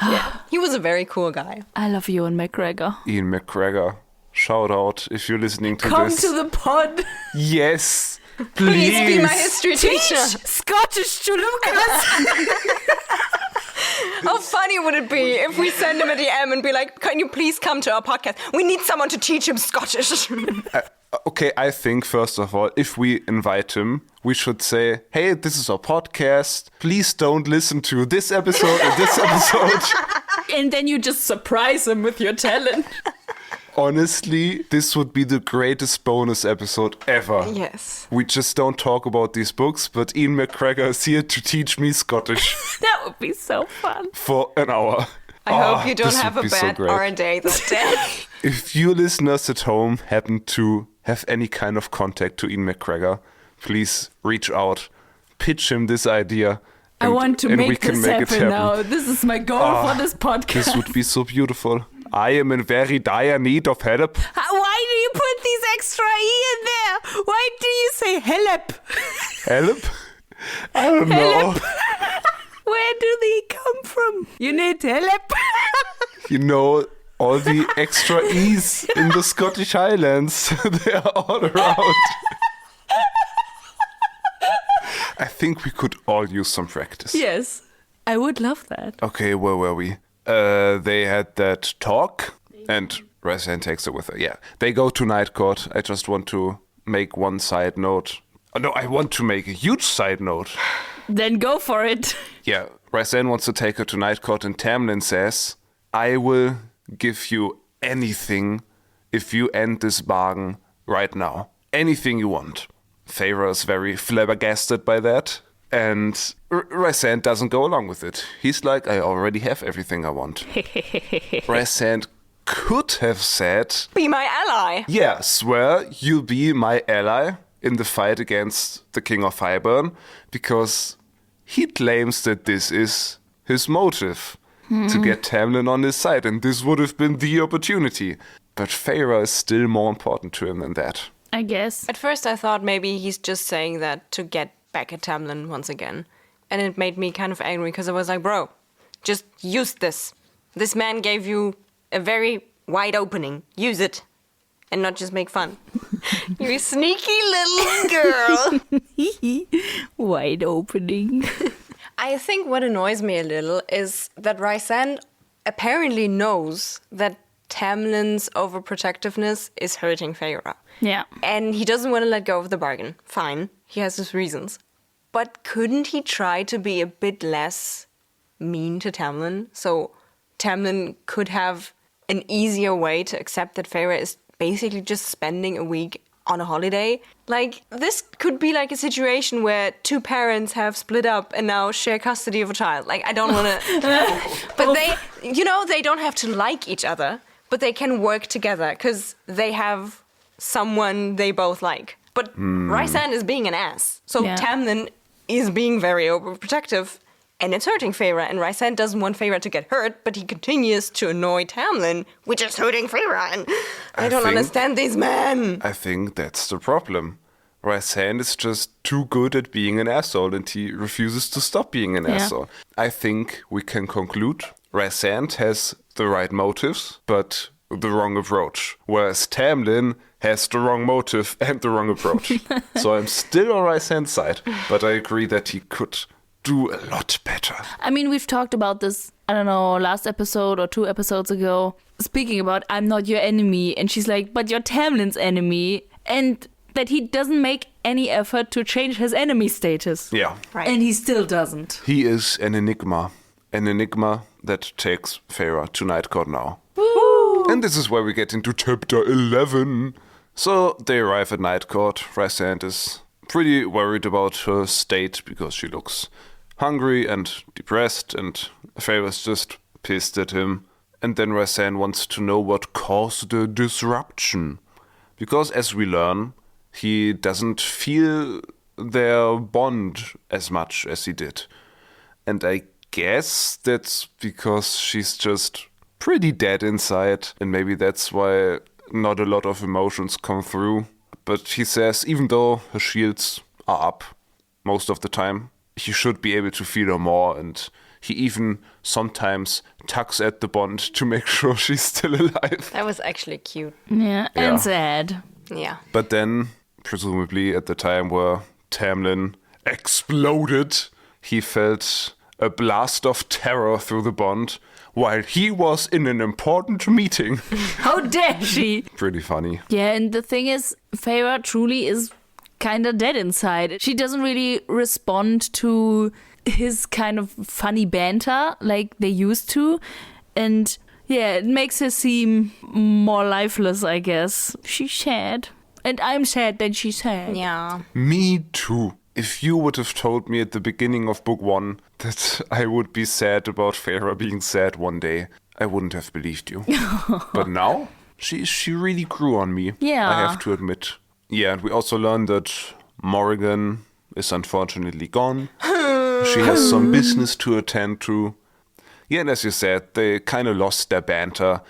Yeah, he was a very cool guy. I love Ewan McGregor. Ian McGregor. Shout out if you're listening to Come this. to the pod. Yes, Please please. be my history teacher. Scottish to Lukas. How funny would it be if we send him a DM and be like, can you please come to our podcast? We need someone to teach him Scottish. Okay, I think, first of all, if we invite him, we should say, hey, this is our podcast. Please don't listen to this episode and this episode. And then you just surprise him with your talent. Honestly, this would be the greatest bonus episode ever. Yes. We just don't talk about these books, but Ian McGregor is here to teach me Scottish That would be so fun. for an hour. I hope you don't this have would a be so bad great. R day that day. If you listeners at home happen to have any kind of contact to Ian McGregor, please reach out, pitch him this idea. I want to and we make can this make it happen now. This is my goal for this podcast. This would be so beautiful. I am in very dire need of help. Why do you put these extra E in there? Why do you say help? Help? I don't know. Where do they come from? You need help. You know, all the extra E's in the Scottish Highlands, they are all around. I think we could all use some practice. Yes, I would love that. Okay, where were we? They had that talk, and Resident takes it with her. Yeah, they go to Night Court. I just want to make one side note. Oh, no, I want to make a huge side note. Then go for it. Yeah, Resident wants to take her to Night Court, and Tamlin says, I will give you anything if you end this bargain right now. Anything you want. Feyre is very flabbergasted by that. And Rysand doesn't go along with it. He's like, I already have everything I want. Rysand could have said, Be my ally. yeah, swear you'll be my ally in the fight against the King of Hybern, because he claims that this is his motive, to get Tamlin on his side, and this would have been the opportunity. But Feyre is still more important to him than that. I guess. At first I thought maybe he's just saying that to get back at Tamlin once again. And it made me kind of angry because I was like, bro, Just use this. This man gave you a very wide opening. Use it. And not just make fun. You sneaky little girl. Wide opening. I think what annoys me a little is that Rysand apparently knows that Tamlin's overprotectiveness is hurting Feyre. Yeah. And he doesn't want to let go of the bargain. Fine. He has his reasons. But couldn't he try to be a bit less mean to Tamlin? So Tamlin could have an easier way to accept that Feyre is basically just spending a week on a holiday. Like, this could be like a situation where two parents have split up and now share custody of a child. Like, I don't want to... But they don't have to like each other, but they can work together because they have someone they both like. But Rysand is being an ass. So Tamlin is being very overprotective, and it's hurting Feyre. And Rysand doesn't want Feyre to get hurt, but he continues to annoy Tamlin, which is hurting Feyre. And I don't understand these men. I think that's the problem. Rysand is just too good at being an asshole, and he refuses to stop being an asshole. I think we can conclude Rysand has the right motives, but the wrong approach. Whereas Tamlin has the wrong motive and the wrong approach. So I'm still on Rysand's side, but I agree that he could do a lot better. I mean, we've talked about this, I don't know, last episode or 2 episodes ago, speaking about I'm not your enemy. And she's like, but you're Tamlin's enemy. And that he doesn't make any effort to change his enemy status. Yeah. Right. And he still doesn't. He is an enigma. An enigma that takes Feyre to Night Court now. Woo! And this is where we get into chapter 11. So they arrive at Night Court. Rysand is pretty worried about her state because she looks hungry and depressed, and Feyre's just pissed at him. And then Rysand wants to know what caused the disruption. Because as we learn, he doesn't feel their bond as much as he did. And I guess that's because she's just pretty dead inside, and maybe that's why not a lot of emotions come through. But he says even though her shields are up most of the time, he should be able to feel her more, and he even sometimes tugs at the bond to make sure she's still alive. That was actually cute. Yeah, and sad. Yeah. But then, presumably at the time where Tamlin exploded, he felt a blast of terror through the bond while he was in an important meeting. How dare she? Pretty funny. Yeah, and the thing is, Feyre truly is kind of dead inside. She doesn't really respond to his kind of funny banter like they used to. And yeah, it makes her seem more lifeless, I guess. She's sad. And I'm sad that she's sad. Yeah. Me too. If you would have told me at the beginning of book 1 that I would be sad about Feyre being sad one day, I wouldn't have believed you. But now, she really grew on me. Yeah. I have to admit. Yeah, and we also learned that Morrigan is unfortunately gone. She has some business to attend to. Yeah, and as you said, they kind of lost their banter.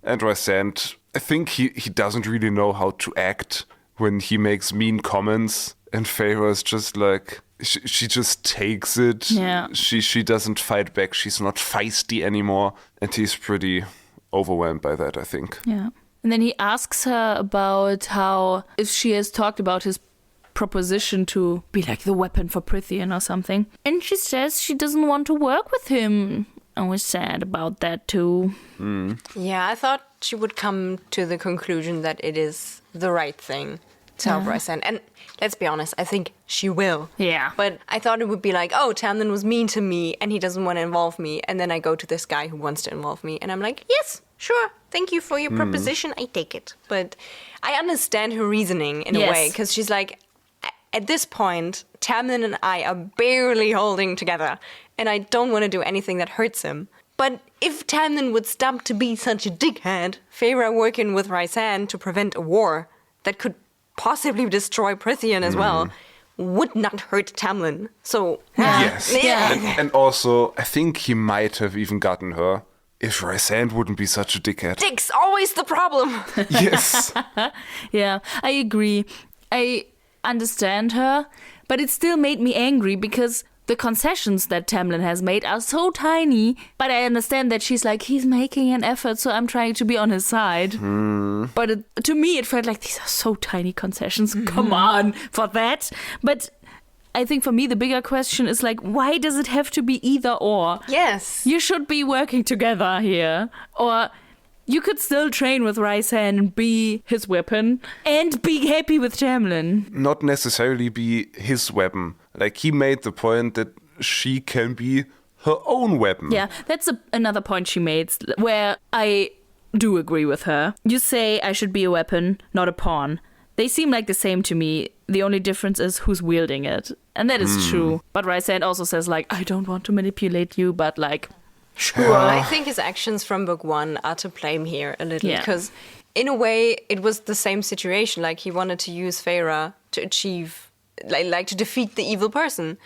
And Rysand, I think he doesn't really know how to act when he makes mean comments. And Feyre is just like, she just takes it. Yeah. She doesn't fight back. She's not feisty anymore. And he's pretty overwhelmed by that, I think. Yeah. And then he asks her about how, if she has talked about his proposition to be like the weapon for Prythian or something. And she says she doesn't want to work with him. I was sad about that too. Yeah, I thought she would come to the conclusion that it is the right thing to help Rysand. And let's be honest, I think she will. Yeah. But I thought it would be like, oh, Tamlin was mean to me and he doesn't want to involve me. And then I go to this guy who wants to involve me. And I'm like, yes, sure. Thank you for your proposition. I take it. But I understand her reasoning in a way. Because she's like, at this point, Tamlin and I are barely holding together. And I don't want to do anything that hurts him. But if Tamlin would stop to be such a dickhead, Feyre working with Rysand to prevent a war that could possibly destroy Prythian as well, would not hurt Tamlin. So, Yes. Yeah. And also, I think he might have even gotten her if Rysand wouldn't be such a dickhead. Dick's always the problem. Yes. Yeah, I agree. I understand her, but it still made me angry because the concessions that Tamlin has made are so tiny, but I understand that she's like, he's making an effort, so I'm trying to be on his side. But to me, it felt like these are so tiny concessions. Come on for that. But I think for me, the bigger question is like, why does it have to be either or? Yes. You should be working together here. Or you could still train with Rysand and be his weapon and be happy with Tamlin. Not necessarily be his weapon. Like, he made the point that she can be her own weapon. Yeah, that's another point she made where I do agree with her. You say I should be a weapon, not a pawn. They seem like the same to me. The only difference is who's wielding it. And that is true. But Rysand also says, like, I don't want to manipulate you, but, like, sure. I think his actions from book 1 are to blame here a little. Because, in a way, it was the same situation. Like, he wanted to use Feyre to achieve, like to defeat the evil person.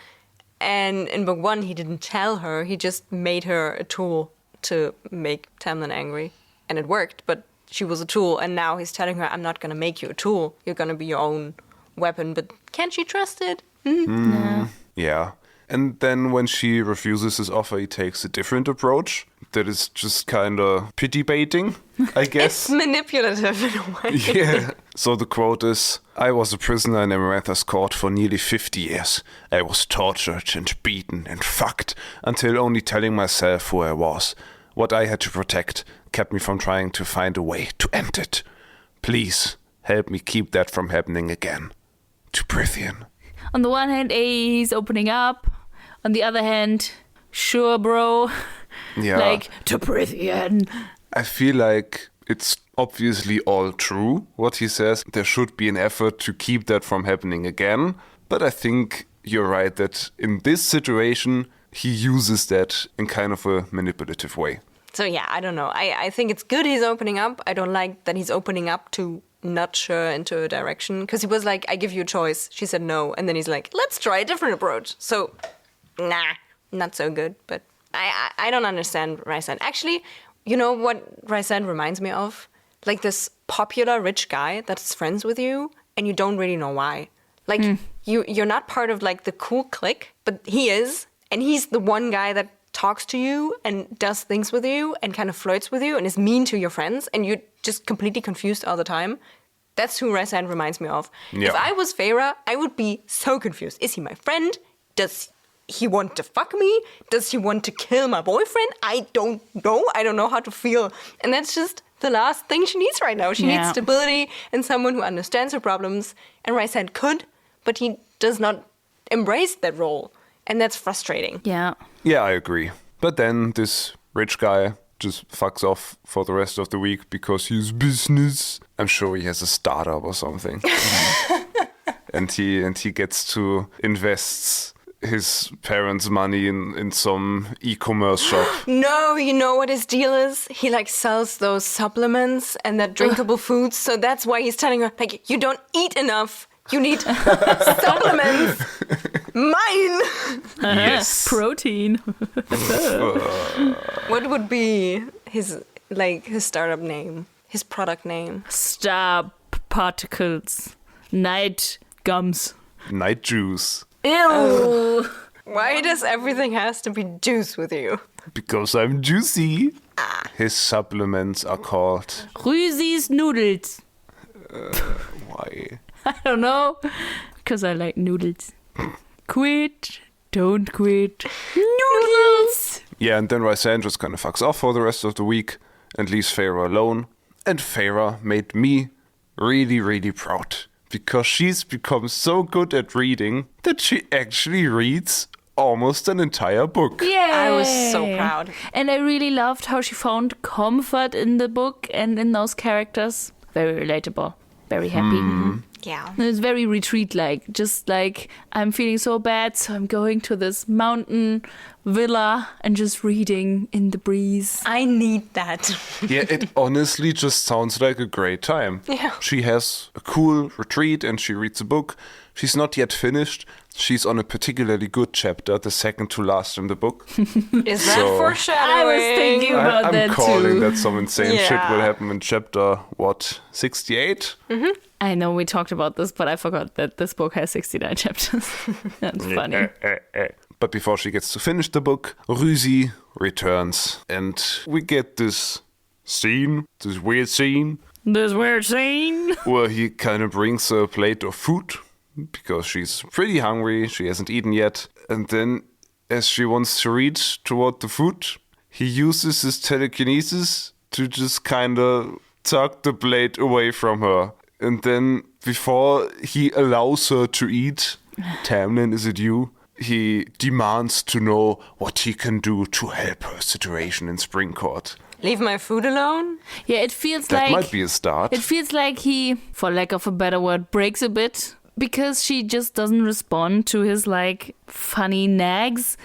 And in book 1, he didn't tell her. He just made her a tool to make Tamlin angry. And it worked, but she was a tool. And now he's telling her, I'm not going to make you a tool. You're going to be your own weapon. But can't she trust it? Yeah. And then when she refuses his offer, he takes a different approach. That is just kind of pity baiting, I guess. It's manipulative in a way. Yeah. So the quote is, I was a prisoner in Amaranth's court for nearly 50 years. I was tortured and beaten and fucked until only telling myself who I was, what I had to protect, kept me from trying to find a way to end it. Please help me keep that from happening again. To Prithian. On the one hand, he's opening up. On the other hand, sure, bro. Yeah. Like, to Prithian. I feel like it's obviously all true, what he says. There should be an effort to keep that from happening again. But I think you're right that in this situation, he uses that in kind of a manipulative way. So yeah, I don't know. I think it's good he's opening up. I don't like that he's opening up to nudge her into a direction. Because he was like, I give you a choice. She said no. And then he's like, let's try a different approach. So, nah, not so good. But I don't understand Rysand. Actually, you know what Rysand reminds me of? Like this popular rich guy that's friends with you and you don't really know why. Like, you're not part of like the cool clique, but he is. And he's the one guy that talks to you and does things with you and kind of flirts with you and is mean to your friends and you're just completely confused all the time. That's who Rysand reminds me of. Yeah. If I was Feyre, I would be so confused. Is he my friend? Does he want to fuck me? Does he want to kill my boyfriend? I don't know. I don't know how to feel. And that's just the last thing she needs right now. She needs stability and someone who understands her problems. And Rysand could, but he does not embrace that role. And that's frustrating. Yeah. Yeah, I agree. But then this rich guy just fucks off for the rest of the week because he's business. I'm sure he has a startup or something. and he gets to invest his parents' money in some e-commerce shop. No, you know what his deal is? He like sells those supplements and that drinkable foods. So that's why he's telling her, like, you don't eat enough. You need supplements. Mine. Yes. Protein. What would be his startup name? His product name? Star particles. Night gums. Night juice. Ew. Why does everything has to be juice with you? Because I'm juicy. His supplements are called... Rüsis Noodles. Why? I don't know. Because I like noodles. Quit. Don't quit. Noodles. Yeah, and then Rysand just kind of fucks off for the rest of the week and leaves Feyre alone. And Feyre made me really, really proud. Because she's become so good at reading that she actually reads almost an entire book. Yeah. I was so proud. And I really loved how she found comfort in the book and in those characters. Very relatable. Very happy. Yeah. And it's very retreat-like. Just like, I'm feeling so bad, so I'm going to this mountain villa and just reading in the breeze. I need that. Yeah, it honestly just sounds like a great time. Yeah. She has a cool retreat and she reads a book. She's not yet finished. She's on a particularly good chapter, the second to last in the book. Is that So- foreshadowing? I was thinking about I'm that calling too. that some insane shit Yeah. will happen in chapter, 68? I know we talked about this, but I forgot that this book has 69 chapters. That's funny. But before she gets to finish the book, Rüsi returns. And we get this weird scene. This weird scene. Where he kind of brings her a plate of food. Because she's pretty hungry. She hasn't eaten yet. And then, as she wants to reach toward the food, he uses his telekinesis to just kind of tuck the plate away from her. And then, before he allows her to eat, Tamlin, is it you? He demands to know what he can do to help her situation in Spring Court. Leave my food alone? Yeah, it feels That like... might be a start. It feels like he, for lack of a better word, breaks a bit. Because she just doesn't respond to his, like, funny nags.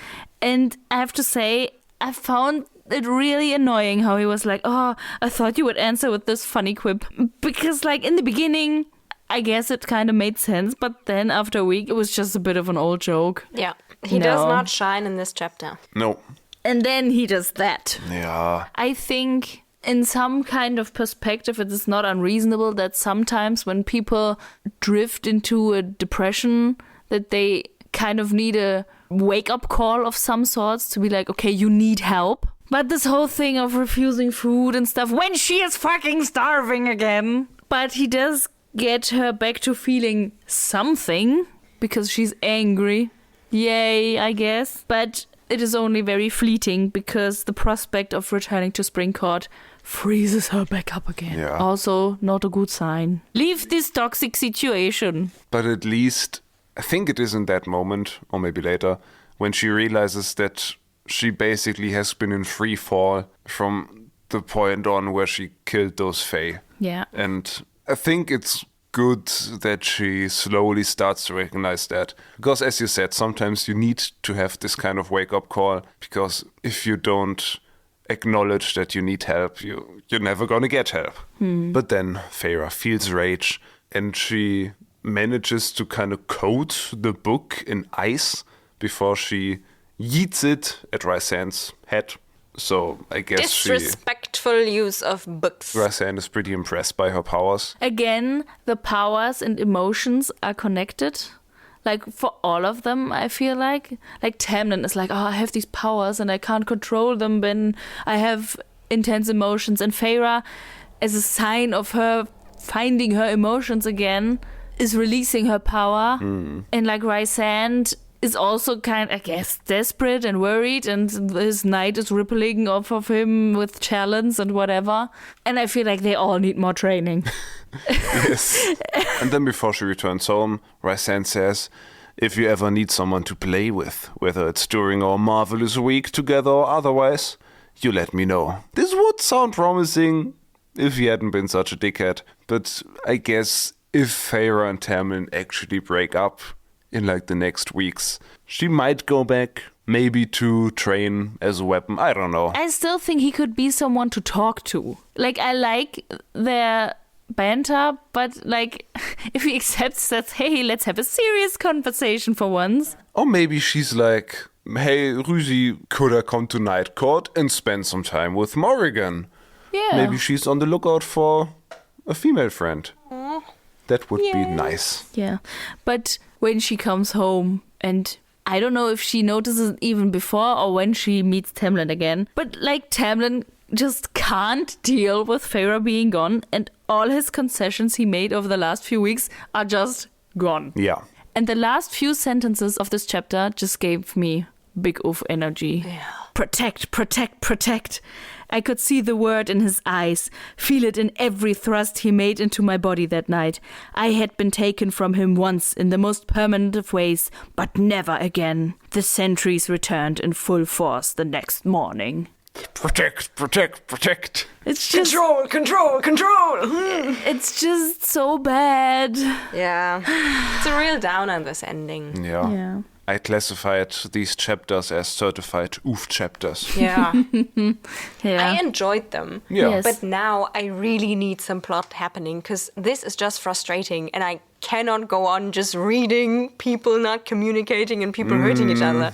And I have to say, I found it really annoying how he was like, oh, I thought you would answer with this funny quip. Because, like, in the beginning, I guess it kind of made sense. But then after a week, it was just a bit of an old joke. Yeah. He does not shine in this chapter. No. And then he does that. Yeah. I think in some kind of perspective, it is not unreasonable that sometimes when people drift into a depression, that they kind of need a wake-up call of some sorts to be like, okay, you need help. But this whole thing of refusing food and stuff when she is fucking starving again. But he does get her back to feeling something because she's angry. Yay, I guess. But it is only very fleeting because the prospect of returning to Spring Court freezes her back up again. Yeah. Also, not a good sign. Leave this toxic situation. But at least, I think it is in that moment, or maybe later, when she realizes that she basically has been in free fall from the point on where she killed those Fae. Yeah. And I think it's good that she slowly starts to recognize that. Because as you said, sometimes you need to have this kind of wake-up call, because if you don't acknowledge that you need help, you're never gonna get help. But then Feyre feels rage, and she manages to kind of coat the book in ice before she yeets it at Rysand's head. So I guess Disrespectful use of books. Rysand is pretty impressed by her powers. Again, the powers and emotions are connected. Like, for all of them, I feel like. Like, Tamlin is like, oh, I have these powers and I can't control them when I have intense emotions. And Feyre, as a sign of her finding her emotions again, is releasing her power. And, like, Rysand is also kind of, I guess, desperate and worried, and his knight is rippling off of him with challenge and whatever. And I feel like they all need more training. Yes. And then before she returns home, Rysand says, if you ever need someone to play with, whether it's during our marvelous week together or otherwise, you let me know. This would sound promising if he hadn't been such a dickhead. But I guess if Feyre and Tamlin actually break up in like the next weeks, she might go back, maybe to train as a weapon. I don't know. I still think he could be someone to talk to. Like, I like their banter, but like, if he accepts that, hey, let's have a serious conversation for once. Or maybe she's like, hey, Rüsi, could I come to Night Court and spend some time with Morrigan? Yeah. Maybe she's on the lookout for a female friend. That would be nice. Yeah. But when she comes home, and I don't know if she notices it even before or when she meets Tamlin again, but like, Tamlin just can't deal with Feyre being gone, and all his concessions he made over the last few weeks are just gone. Yeah. And the last few sentences of this chapter just gave me big oof energy. Yeah. Protect, protect, protect. I could see the word in his eyes, feel it in every thrust he made into my body that night. I had been taken from him once in the most permanent of ways, but never again. The sentries returned in full force the next morning. Protect, protect, protect. It's just Control. it's just so bad. Yeah. It's a real downer, this ending. Yeah. Yeah. I classified these chapters as certified oof chapters. Yeah. Yeah. I enjoyed them. Yeah. Yes. But now I really need some plot happening, because this is just frustrating, and I cannot go on just reading people not communicating and people hurting each other.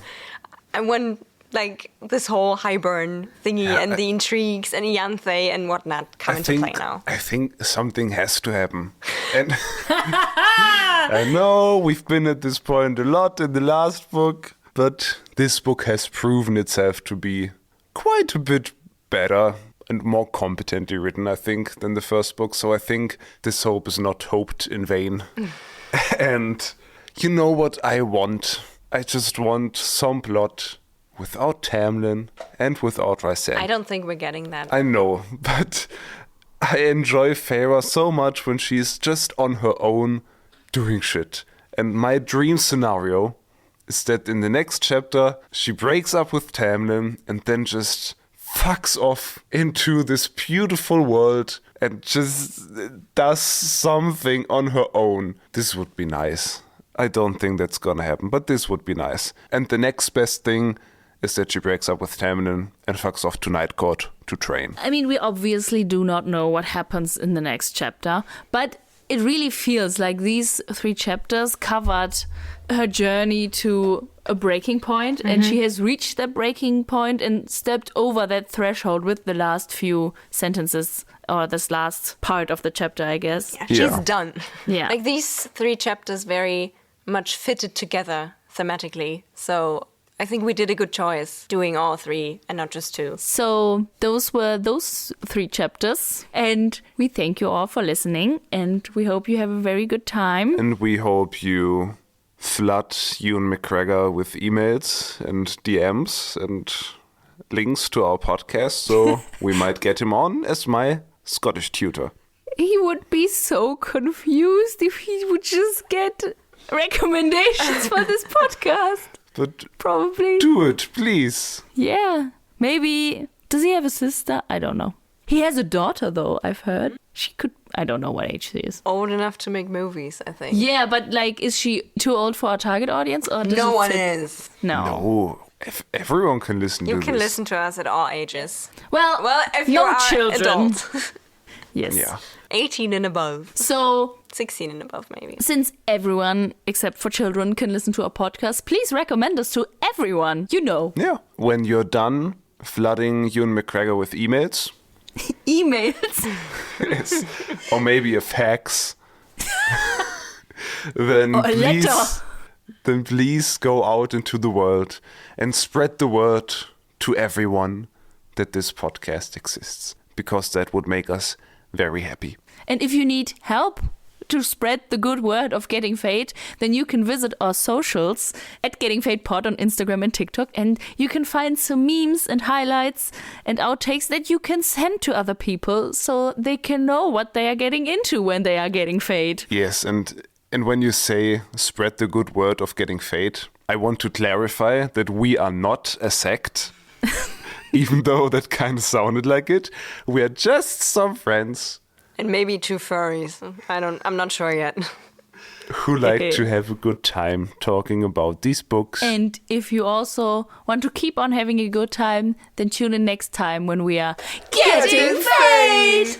I want, like, this whole Highburn thingy and the intrigues and Ianthe and whatnot come into play now. I think something has to happen. And I know we've been at this point a lot in the last book, but this book has proven itself to be quite a bit better and more competently written, I think, than the first book. So I think this hope is not hoped in vain. And you know what I want? I just want some plot without Tamlin and without Rysand. I don't think we're getting that. I know, but I enjoy Feyre so much when she's just on her own doing shit. And my dream scenario is that in the next chapter, she breaks up with Tamlin and then just fucks off into this beautiful world and just does something on her own. This would be nice. I don't think that's gonna happen, but this would be nice. And the next best thing is that she breaks up with Tamlin and fucks off to Night Court to train. I mean, we obviously do not know what happens in the next chapter, but it really feels like these 3 chapters covered her journey to a breaking point, and she has reached that breaking point and stepped over that threshold with the last few sentences, or this last part of the chapter, I guess. Yeah, she's done. Yeah. Like these 3 chapters very much fitted together thematically. So I think we did a good choice doing all 3 and not just 2. So those were those 3 chapters, and we thank you all for listening, and we hope you have a very good time. And we hope you flood Ewan McGregor with emails and DMs and links to our podcast, so we might get him on as my Scottish tutor. He would be so confused if he would just get recommendations for this podcast. But Probably. do it, please. Yeah. Maybe. Does he have a sister? I don't know. He has a daughter, though, I've heard. She could. I don't know what age she is. Old enough to make movies, I think. Yeah, but like, is she too old for our target audience? Or does No it one fit? is. No. No, if everyone can listen to You this. can listen to us at all ages. Well, If you no are children. adult. Yes. Yeah. 18 and above. So, 16 and above, maybe. since everyone except for children can listen to our podcast, please recommend us to everyone you know. Yeah. When you're done flooding Ewan McGregor with emails, Emails. yes, or maybe a fax, then Or a letter. please go out into the world and spread the word to everyone that this podcast exists, because that would make us very happy. And if you need help to spread the good word of Getting Fae'd, then you can visit our socials at Getting Fae'd Pod on Instagram and TikTok, and you can find some memes and highlights and outtakes that you can send to other people so they can know what they are getting into when they are getting Fae'd. Yes, and when you say spread the good word of Getting Fae'd, I want to clarify that we are not a sect. Even though that kind of sounded like it, we are just some friends And maybe 2 furries. I'm not sure yet. who like to have a good time talking about these books. And if you also want to keep on having a good time, then tune in next time when we are Getting Fae'd!